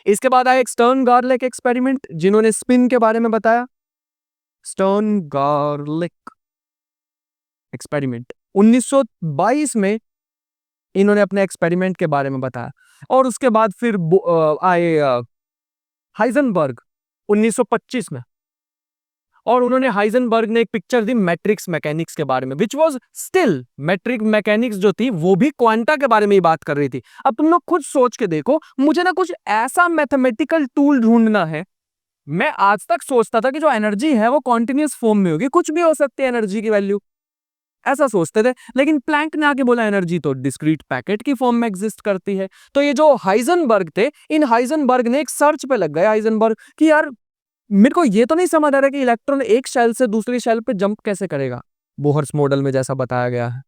इसके बाद आया स्टर्न गार्लिक एक्सपेरिमेंट, जिन्होंने स्पिन के बारे में बताया। स्टर्न गार्लिक एक्सपेरिमेंट 1922 में इन्होंने अपने एक्सपेरिमेंट के बारे में बताया। और उसके बाद फिर आए हाइजनबर्ग 1925 में, और उन्होंने हाइजनबर्ग ने एक पिक्चर दी मैट्रिक्स मैकेनिक्स के बारे में, which was still matrix mechanics जो थी वो भी क्वांटा के बारे में ही बात कर रही थी। अब तुम लोग खुद सोच के देखो, मुझे ना कुछ ऐसा मैथमेटिकल टूल ढूंढना है। मैं आज तक सोचता था कि जो एनर्जी है वो कॉन्टिन्यूस फॉर्म में होगी, कुछ भी हो सकती है एनर्जी की वैल्यू, ऐसा सोचते थे। लेकिन प्लैंक ने आके बोला एनर्जी तो डिस्क्रीट पैकेट की फॉर्म में एग्जिस्ट करती है। तो ये जो हाइजनबर्ग थे, इन हाइजनबर्ग ने एक सर्च पे लग गए हाइजनबर्ग कि यार मेरे को ये तो नहीं समझ आ रहा कि इलेक्ट्रॉन एक शेल से दूसरी शेल पे जंप कैसे करेगा, बोहर्स मॉडल में जैसा बताया गया है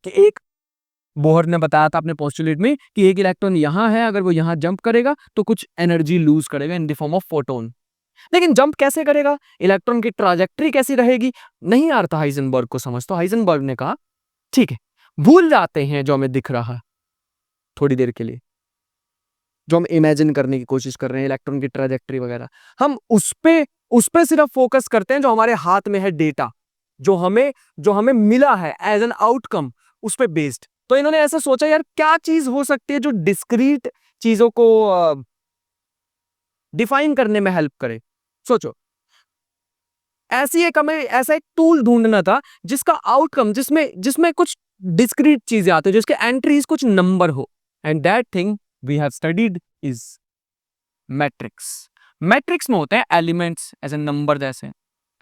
कि एक बोहर ने बताया था अपने पोस्टुलेट में कि एक इलेक्ट्रॉन यहां है, अगर वो यहां जंप करेगा तो कुछ एनर्जी लूज करेगा in the form of photon. लेकिन जंप कैसे करेगा, इलेक्ट्रॉन की ट्राजेक्टरी कैसी रहेगी, नहीं आ रहा था हाइजनबर्ग को समझ। तो हाइजनबर्ग ने कहा ठीक है, भूल जाते हैं जो हमें दिख रहा है थोड़ी देर के लिए, जो हम इमेजिन करने की कोशिश कर रहे हैं इलेक्ट्रॉन की ट्राजेक्टरी वगैरह, हम उस पे सिर्फ फोकस करते हैं जो हमारे हाथ में है, डेटा जो हमें मिला है एज एन आउटकम, उस पे बेस्ड। तो इन्होंने ऐसा सोचा यार क्या चीज हो सकती है जो डिस्क्रीट चीजों को डिफाइन करने में हेल्प करे। सोचो, ऐसा एक टूल ढूंढना था जिसका आउटकम, जिसमें कुछ डिस्क्रीट चीजें आती है, जिसके एंट्रीज कुछ नंबर हो, and that thing we have studied is matrix. Matrix में होते हैं एलिमेंट्स ऐसे नंबर जैसे,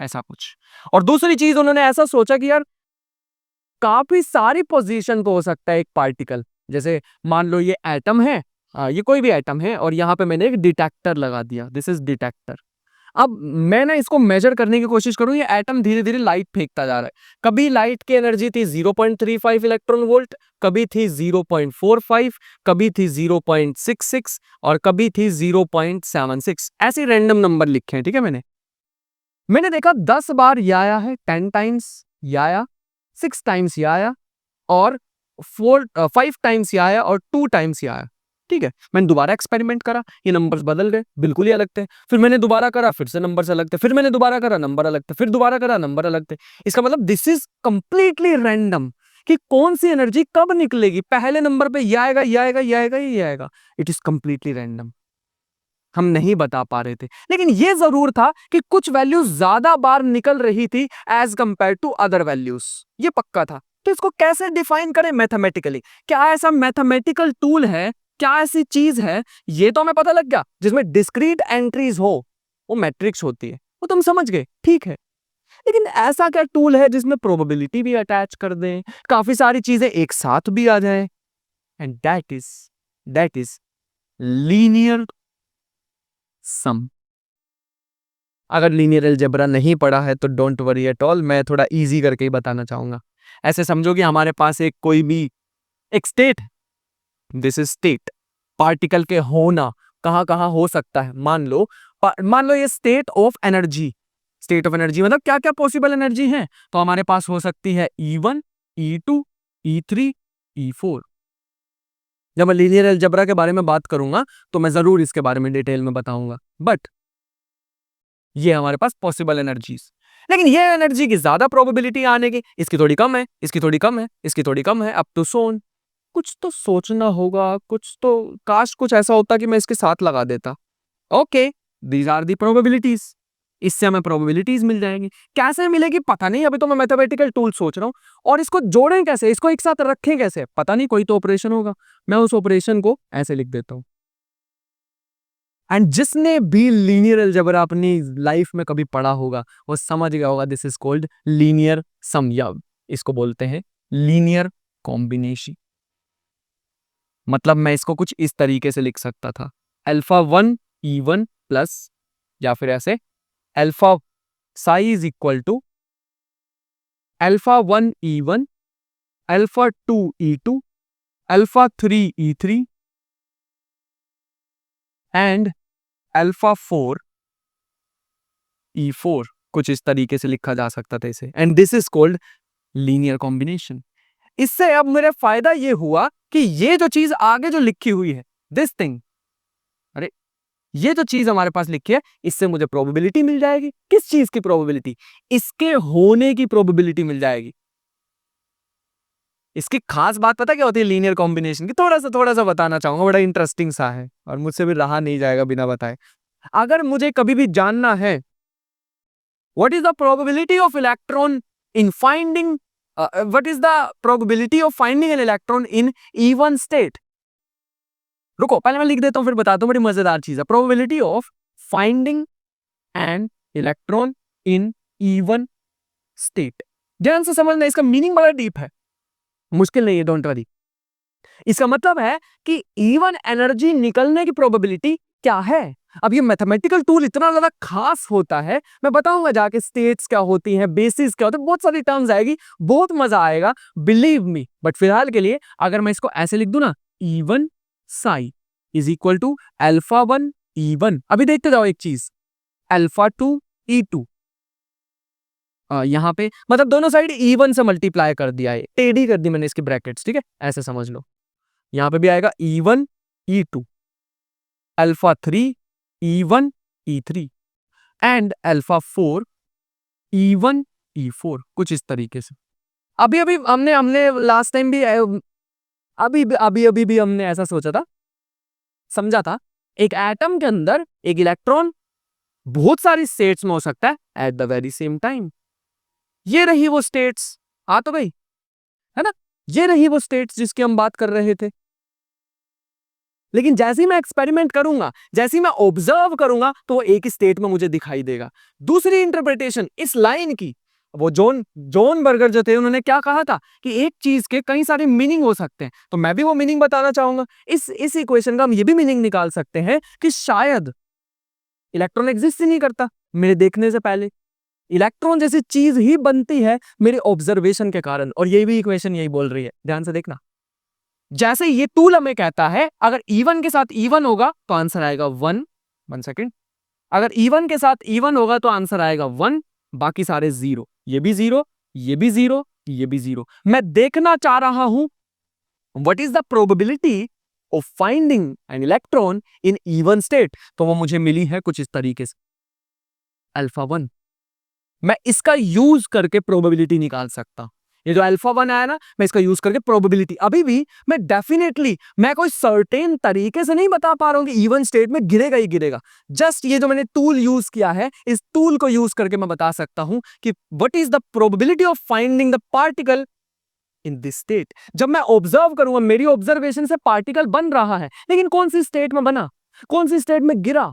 ऐसा कुछ। और दूसरी चीज उन्होंने ऐसा सोचा कि यार काफी सारी पोजीशन को हो सकता है एक पार्टिकल, जैसे मान लो ये एटम है, ये कोई भी एटम है, और यहां पे मैंने एक डिटेक्टर लगा दिया, दिस इज डिटेक्टर। अब मैं ना इसको मेजर करने की कोशिश करूं, ये एटम धीरे धीरे लाइट फेंकता जा रहा है। कभी लाइट की एनर्जी थी 0.35 इलेक्ट्रॉन वोल्ट, कभी थी 0.45, कभी थी 0.66 और कभी थी 0.76, ऐसे रैंडम नंबर लिखे हैं। ठीक है, मैंने देखा 10 बार ये आया है, 10 टाइम्स ये आया, 6 टाइम्स ये आया, और 5 टाइम्स ये आया, और 2 टाइम्स ये आया। ठीक है, मैंने दोबारा एक्सपेरिमेंट करा, ये नंबर्स बदल गए, बिल्कुल ही अलग थे। फिर मैंने दोबारा करा, फिर से नंबर्स अलग थे। फिर मैंने दोबारा करा, नंबर अलग थे। फिर दोबारा करा, नंबर अलग थे। इसका मतलब दिस इज कंप्लीटली रैंडम, कि कौन सी एनर्जी कब निकलेगी, पहले नंबर पे ये आएगा, ये आएगा, ये आएगा, ये आएगा। इट इज कंप्लीटली रैंडम, हम नहीं बता पा रहे थे। लेकिन ये जरूर था कि कुछ वैल्यूज ज्यादा बार निकल रही थी as compared to other values, ये पक्का था। तो इसको कैसे डिफाइन करें मैथमेटिकली, क्या ऐसा मैथमेटिकल टूल है, क्या ऐसी चीज है, ये तो हमें पता लग गया, जिसमें डिस्क्रीट एंट्रीज हो, वो मैट्रिक्स होती है, वो तुम समझ गए, ठीक है। लेकिन ऐसा क्या टूल है जिसमें प्रोबेबिलिटी भी अटैच कर दें, काफी सारी चीजें एक साथ भी आ जाएं, एंड दैट इज लीनियर सम। अगर लीनियर अलजेब्रा नहीं पढ़ा है तो डोंट वरी एट ऑल, मैं थोड़ा इजी करके ही बताना चाहूंगा। ऐसे समझो कि हमारे पास एक स्टेट है, दिस इज स्टेट, पार्टिकल के होना कहां कहां हो सकता है। मान लो ये स्टेट ऑफ एनर्जी, मतलब क्या क्या पॉसिबल एनर्जी है। तो हमारे पास हो सकती है E1, E2, E3, E4। जब मैं लीनियर अलजेब्रा के बारे में बात करूंगा तो मैं जरूर इसके बारे में डिटेल में बताऊंगा, बट ये हमारे पास पॉसिबल एनर्जीज। लेकिन ये एनर्जी की ज्यादा प्रोबेबिलिटी आने की, इसकी थोड़ी कम है, इसकी थोड़ी कम है, इसकी थोड़ी कम है, अप टू सोन। कुछ तो सोचना होगा, कुछ तो, काश कुछ ऐसा होता कि मैं इसके साथ लगा देता। Okay, these are the probabilities, इससे हमें प्रोबेबिलिटीज मिल जाएंगी। कैसे मिलेगी पता नहीं, अभी तो मैं मैथमेटिकल टूल सोच रहा हूं। और इसको जोड़ें कैसे, इसको एक साथ रखें कैसे, पता नहीं, कोई तो ऑपरेशन होगा। मैं उस ऑपरेशन को ऐसे लिख देता हूं। एंड जिसने भी लीनियर अलजेब्रा अपनी लाइफ में कभी पढ़ा होगा वो समझ गया होगा, दिस इज कॉल्ड लीनियर सम, या इसको बोलते हैं लीनियर कॉम्बिनेशन। मतलब मैं इसको कुछ इस तरीके से लिख सकता था, α1 E1 प्लस, या फिर ऐसे alpha psi is equal to α1 E1 alpha 2e2, alpha 3e3 and alpha 4e4। कुछ इस तरीके से लिखा जा सकता था इसे, and this is called linear combination. इससे अब मेरा फायदा ये हुआ कि ये जो चीज आगे जो लिखी हुई है, दिस थिंग, अरे ये जो चीज हमारे पास लिखी है, इससे मुझे प्रोबेबिलिटी मिल जाएगी। किस चीज की प्रोबेबिलिटी? इसके होने की प्रोबेबिलिटी मिल जाएगी। इसकी खास बात पता क्या होती है लीनियर कॉम्बिनेशन की? थोड़ा सा बताना चाहूंगा, बड़ा इंटरेस्टिंग सा है और मुझसे भी रहा नहीं जाएगा बिना बताए। अगर मुझे कभी भी जानना है what is the probability of electron in finding, what is the probability of finding an electron in even state, रुको पहले मैं लिख देता हूं फिर बताता हूं, बड़ी मजेदार चीज है। Probability of finding an electron in even state. ध्यान से समझना, इसका मीनिंग बड़ा डीप है, मुश्किल नहीं है, डोंट वरी। इसका मतलब है कि इवन एनर्जी निकलने की प्रोबेबिलिटी क्या है। अब ये मैथमेटिकल टूल इतना ज्यादा खास होता है, मैं बताऊंगा जाके स्टेट्स क्या होती हैं, बेसिस क्या होता है, बहुत सारी टर्म्स आएगी, बहुत मजा आएगा, बिलीव मी। बट फिलहाल के लिए अगर मैं इसको ऐसे लिख दूं ना, E1 psi is equal to alpha 1 E1। अभी देखते जाओ एक चीज, अल्फा 2 E2, यहां पे मतलब दोनों साइड E1 से मल्टीप्लाई कर दिया है, टेढ़ी कर दी मैंने इसकी ब्रैकेट्स, ठीक है, ऐसे समझ लो। यहां पे भी आएगा E1 E2, alpha 3 E1 E3 and alpha 4 E1 E4, कुछ इस तरीके से। अभी अभी हमने लास्ट टाइम भी अभी भी हमने ऐसा सोचा था, समझा था, एक एटम के अंदर एक इलेक्ट्रॉन बहुत सारी स्टेट्स में हो सकता है eight the very same time. ये रही वो स्टेट्स, आ तो गई है ना, ये रही वो स्टेट्स जिसकी हम बात कर रहे थे। लेकिन जैसे ही मैं एक्सपेरिमेंट करूंगा, जैसे ही मैं ऑब्जर्व करूंगा, तो वो एक ही स्टेट में मुझे दिखाई देगा। दूसरी इंटरप्रिटेशन इस लाइन की, वो जॉन बर्गर जो थे, उन्होंने क्या कहा था कि एक चीज के कई सारे मीनिंग हो सकते हैं, तो मैं भी वो मीनिंग बताना चाहूंगा। इस इक्वेशन का हम ये भी मीनिंग निकाल सकते हैं कि शायद इलेक्ट्रॉन एग्जिस्ट ही नहीं करता मेरे देखने से पहले, इलेक्ट्रॉन जैसी चीज ही बनती है मेरे ऑब्जर्वेशन के कारण। और ये भी इक्वेशन यही बोल रही है, ध्यान से देखना। जैसे ये टूल हमें कहता है अगर E1 के साथ E1 होगा तो आंसर आएगा 1 सेकेंड, अगर E1 के साथ E1 होगा तो आंसर आएगा 1, बाकी सारे 0, ये भी 0, ये भी 0, ये भी 0। मैं देखना चाह रहा हूं what is the probability of finding an electron in even state, तो वो मुझे मिली है कुछ इस तरीके से, अल्फा 1। मैं इसका यूज करके प्रोबेबिलिटी निकाल सकता हूं। ये जो अल्फा 1 आया ना, मैं इसका यूज करके प्रोबेबिलिटी, अभी भी मैं डेफिनेटली मैं कोई सर्टेन तरीके से नहीं बता पा रहा हूं कि इवन स्टेट में गिरेगा ही गिरेगा। जस्ट ये जो मैंने टूल यूज किया है, इस टूल को यूज करके मैं बता सकता हूं कि what is the probability of finding the particle in this state. जब मैं ऑब्जर्व करूंगा, मेरी ऑब्जर्वेशन से पार्टिकल बन रहा है, लेकिन कौन सी स्टेट में बना, कौन सी स्टेट में गिरा,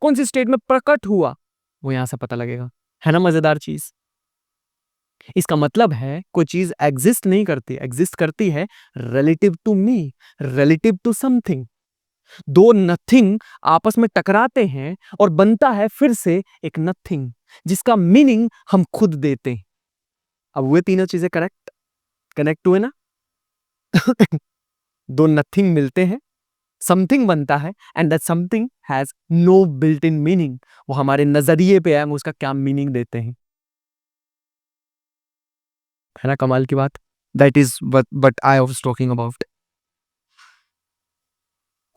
कौन सी स्टेट में प्रकट हुआ, वो यहां से पता लगेगा। है ना मजेदार चीज? इसका मतलब है कोई चीज एग्जिस्ट नहीं करती, एग्जिस्ट करती है relative to me, relative to something. दो नथिंग आपस में टकराते हैं और बनता है फिर से एक नथिंग, जिसका मीनिंग हम खुद देते हैं। अब हुए तीनों चीजें कनेक्ट हुए ना? दो नथिंग मिलते हैं, समथिंग बनता है, and that something has no built in meaning. वो हमारे नजरिए पे है, हम उसका क्या मीनिंग देते हैं। है ना कमाल की बात? That is but I was talking about.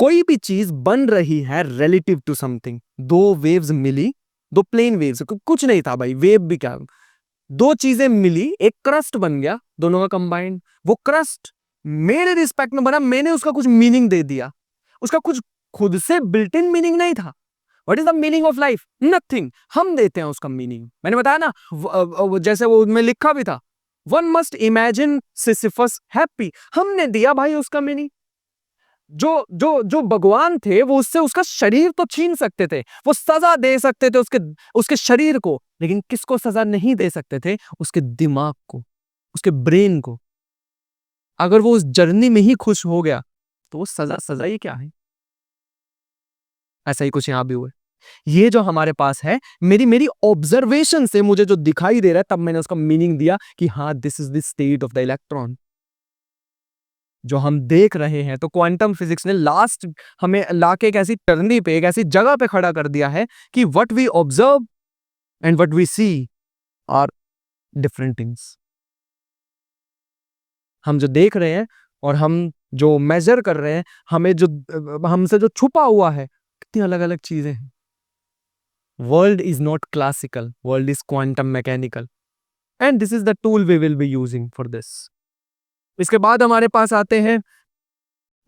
कोई भी चीज बन रही है रिलेटिव टू समथिंग। दो वेव्स मिली, दो प्लेन वेव्स, कुछ नहीं था भाई, वेव भी क्या, दो चीजें मिली, एक क्रस्ट बन गया दोनों का कंबाइंड। वो क्रस्ट मेरे रिस्पेक्ट में बना, मैंने उसका कुछ मीनिंग दे दिया, उसका कुछ खुद से बिल्ट इन मीनिंग नहीं था। What is the meaning of life? Nothing. हम देते हैं उसका मीनिंग। मैंने बताया ना, जैसे वो उसमें लिखा भी था, one must imagine Sisyphus happy, हमने दिया भाई उसका मीनिंग। जो जो जो भगवान थे वो उससे उसका शरीर तो छीन सकते थे, वो सजा दे सकते थे उसके शरीर को, लेकिन किसको सजा नहीं दे सकते थे? उसके दिमाग को, उसके ब्रेन को। अगर वो उस जर्नी में ही खुश हो गया तो वो सजा ही क्या है? ऐसा ही कुछ यहां भी हुआ है। ये जो हमारे पास है, मेरी ऑब्जर्वेशन से मुझे जो दिखाई दे रहा है, तब मैंने उसका मीनिंग दिया कि हाँ, this is the state of the electron. जो हम देख रहे हैं, तो क्वांटम फिजिक्स ने लास्ट हमें लाके एक ऐसी टर्नी पे, एक ऐसी जगह पे खड़ा कर दिया है कि what we observe and what we see are different things. हम जो देख रहे हैं और हम जो मेजर कर रहे हैं, हमें जो हमसे जो छुपा हुआ है, कितनी अलग अलग चीजें हैं। World is not classical, world is quantum mechanical, and this is the tool we will be using for this. इसके बाद हमारे पास आते हैं,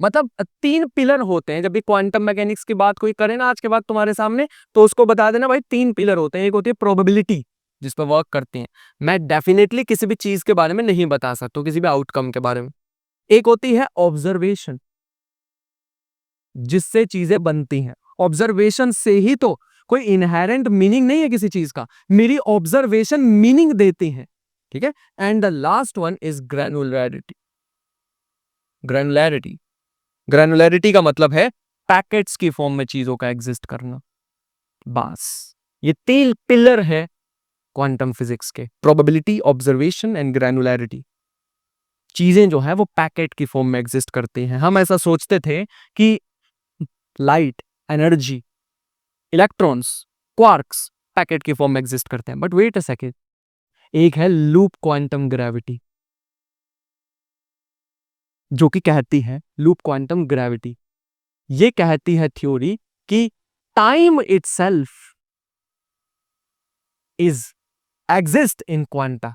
मतलब 3 पिलर होते हैं। जब भी क्वांटम मैकेनिक्स की बात कोई करे ना आज के बाद तुम्हारे सामने, तो उसको बता देना भाई 3 पिलर होते हैं। एक होती है प्रोबेबिलिटी, जिस पर वर्क करते हैं। मैं डेफिनेटली किसी भी चीज के बारे में नहीं बता सकता हूं, किसी भी आउटकम के बारे में। एक होती है ऑब्जर्वेशन, जिससे चीजें बनती हैं। ऑब्जर्वेशन से ही तो, कोई इनहेरेंट मीनिंग नहीं है किसी चीज का, मेरी ऑब्जर्वेशन मीनिंग देती है, ठीक है। And the last one is granularity. Granularity granularity का मतलब है पैकेट्स की फॉर्म में चीजों का एग्जिस्ट करना। बस ये 3 पिलर है क्वांटम फिजिक्स के, प्रोबेबिलिटी, ऑब्जर्वेशन एंड ग्रैनुलैरिटी। चीजें जो है वो पैकेट की फॉर्म में एग्जिस्ट करती हैं। हम ऐसा सोचते थे कि light, energy, electrons, quarks packet की फॉर्म में एग्जिस्ट करते हैं, बट वेट अ सेकेंड, एक है लूप क्वांटम ग्रेविटी, जो कि कहती है, लूप क्वांटम ग्रेविटी ये कहती है थ्योरी कि time itself is exist in quanta.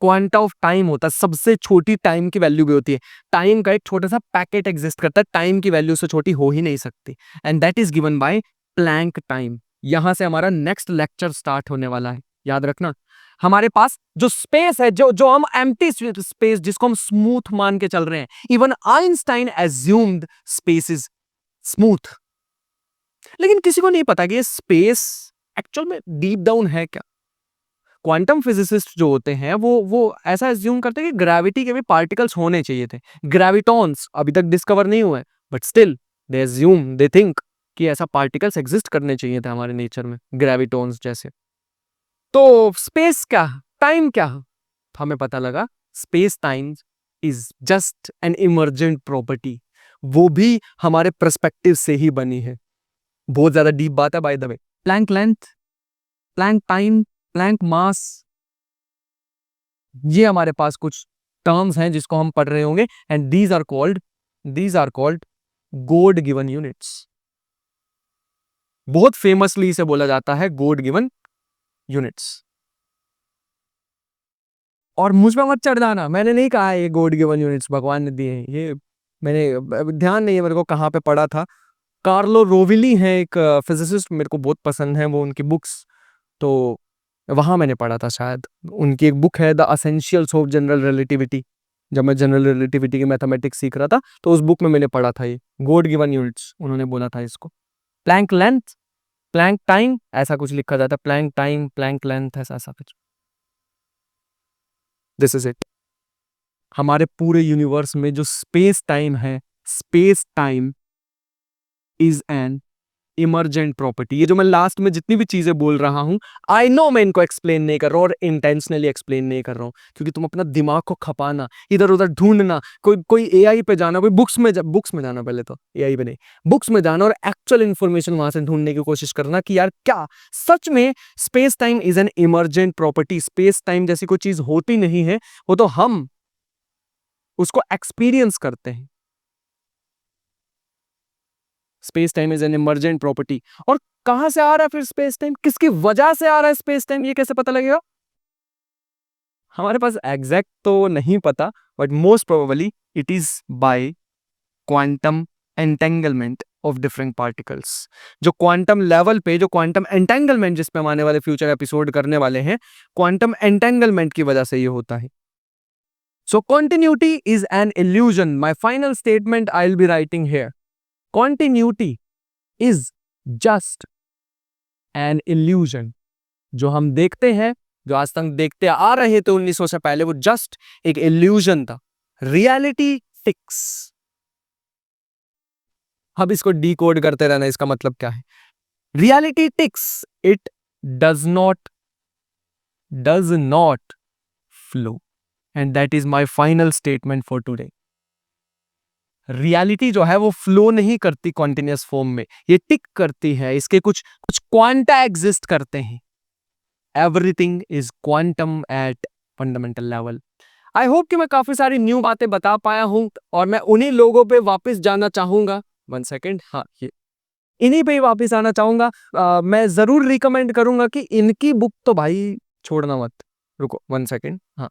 Quanta of time होता है, सबसे छोटी टाइम की वैल्यू भी होती है। टाइम का एक छोटा सा पैकेट एग्जिस्ट करता है, टाइम की वैल्यू से छोटी हो ही नहीं सकती, and that is given by Planck time. यहां से हमारा नेक्स्ट लेक्चर स्टार्ट होने वाला है, याद रखना। हमारे पास जो स्पेस है, जो हम एम्प्टी स्पेस, जिसको हम स्मूथ मान के चल रहे हैं, even Einstein assumed space is smooth. लेकिन किसी को नहीं पता कि ये स्पेस एक्चुअल में डीप डाउन है क्या। क्वांटम फिजिसिस्ट जो होते हैं वो ऐसा एज्यूम करते हैं कि ग्रेविटी के भी पार्टिकल्स होने चाहिए थे। ग्रेविटॉन्स अभी तक डिस्कवर नहीं हुए, but still they assume, they think कि ऐसा पार्टिकल्स एग्जिस्ट करने चाहिए थे हमारे नेचर में, ग्रेविटॉन्स जैसे। तो स्पेस क्या, टाइम क्या, तो हमें पता लगा space time is just N emergent property, वो भी हमारे पर्सपेक्टिव से ही बनी है। बहुत ज्यादा डीप बात है by the way. Planck length, Planck time, Planck mass, ये हमारे पास कुछ टर्म्स हैं जिसको हम पढ़ रहे होंगे, and these are called god given units. बहुत फेमसली इसे बोला जाता है गॉड गिवन यूनिट्स। और मुझ पे मत चढ़ जाना, मैंने नहीं कहा ये गॉड गिवन यूनिट्स भगवान ने दिए हैं, ये मैंने ध्यान नहीं है मेरे को कहाँ पे पढ़ा था। कार्लो रोविली है एक फिजिसिस्ट, मेरे को बहुत पसंद है वो, उनकी बुक्स, तो वहां मैंने पढ़ा था शायद। उनकी एक बुक है the essentials of general relativity. जब मैं जनरल रिलेटिविटी की मैथमेटिक्स सीख रहा था, तो उस बुक में मैंने पढ़ा था ये गॉड गिवन यूनिट्स, उन्होंने बोला था इसको। प्लैंक लेंथ, प्लैंक टाइम, ऐसा कुछ लिखा जाता है, प्लैंक टाइम, प्लैंक लेंथ, ऐसा ऐसा कुछ। This is it. हमारे पूरे यूनिवर्स में जो स्पेस टाइम है, space time is an emergent property. ये जो मैं लास्ट में जितनी भी चीजें बोल रहा हूं, आई नो मैं इनको एक्सप्लेन नहीं कर रहा हूं और इंटेंशनली एक्सप्लेन नहीं कर रहा हूं, क्योंकि तुम अपना दिमाग को खपाना, इधर उधर ढूंढना, कोई एआई पे जाना, कोई बुक्स में जाना, पहले तो एआई पे नहीं, बुक्स में जाना और एक्चुअल इंफॉर्मेशन वहां से ढूंढने की कोशिश करना कि यार क्या सच में space time is an emergent property. Space time जैसी कोई चीज होती नहीं है, वो तो हम उसको एक्सपीरियंस करते हैं। Space time is an emergent property. और कहां से आ रहा है फिर स्पेस टाइम, किसकी वजह से आ रहा है स्पेस टाइम, ये कैसे पता लगेगा? हमारे पास एग्जैक्ट तो नहीं पता, but most probably it is by quantum entanglement of different particles. जो क्वांटम लेवल पे, जो क्वांटम एंटेंगलमेंट जिस पे हम आने वाले फ्यूचर एपिसोड करने वाले हैं, क्वांटम एंटेंगलमेंट की वजह से ये होता है। So continuity is an illusion. My final statement I will be writing here, continuity is just an illusion. जो हम देखते हैं, जो आज तक देखते आ रहे थे 1900 से पहले, वो जस्ट एक इल्यूजन था। Reality fix. अब इसको डीकोड करते रहना, इसका मतलब क्या है? Reality ticks, it does not flow, and that is my final statement for today. Reality जो है वो फ्लो नहीं करती कॉन्टिन्यूस फॉर्म में, ये टिक करती है, इसके कुछ कुछ क्वांटा एग्जिस्ट करते हैं। Everything is quantum at fundamental level. I hope कि मैं काफी सारी न्यू बातें बता पाया हूं और मैं उन्हीं लोगों पे वापस जाना चाहूंगा। 1 सेकेंड, हाँ, ये इन्हीं पे ही वापस आना चाहूंगा। मैं जरूर रिकमेंड करूंगा कि इनकी बुक तो भाई छोड़ना मत। रुको 1 सेकेंड, हाँ,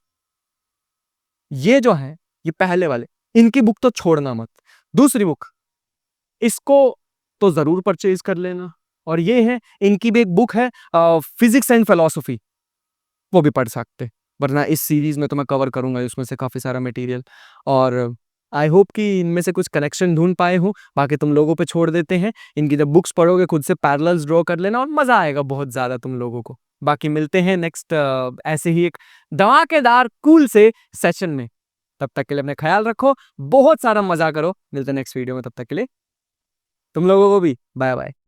ये जो है, ये पहले वाले, इनकी बुक तो छोड़ना मत। दूसरी बुक, इसको तो जरूर परचेज कर लेना। और ये है, इनकी भी एक बुक है फिजिक्स एंड फिलॉसफी, वो भी पढ़ सकते। वरना इस सीरीज में तो मैं कवर करूंगा उसमें से काफी सारा मटेरियल। और आई होप कि इनमें से कुछ कनेक्शन ढूंढ पाए हो। बाकी तुम लोगों पे छोड़ देते हैं। इनकी जब बुक्स पढ़ोगे खुद से पैरेलल्स ड्रॉ कर लेना और मजा आएगा बहुत ज्यादा तुम लोगों को। बाकी मिलते हैं नेक्स्ट ऐसे ही एक धमाकेदार कूल से सेशन में। तब तक के लिए अपने ख्याल रखो, बहुत सारा मजा करो। मिलते हैं नेक्स्ट वीडियो में, तब तक के लिए तुम लोगों को भी बाय बाय।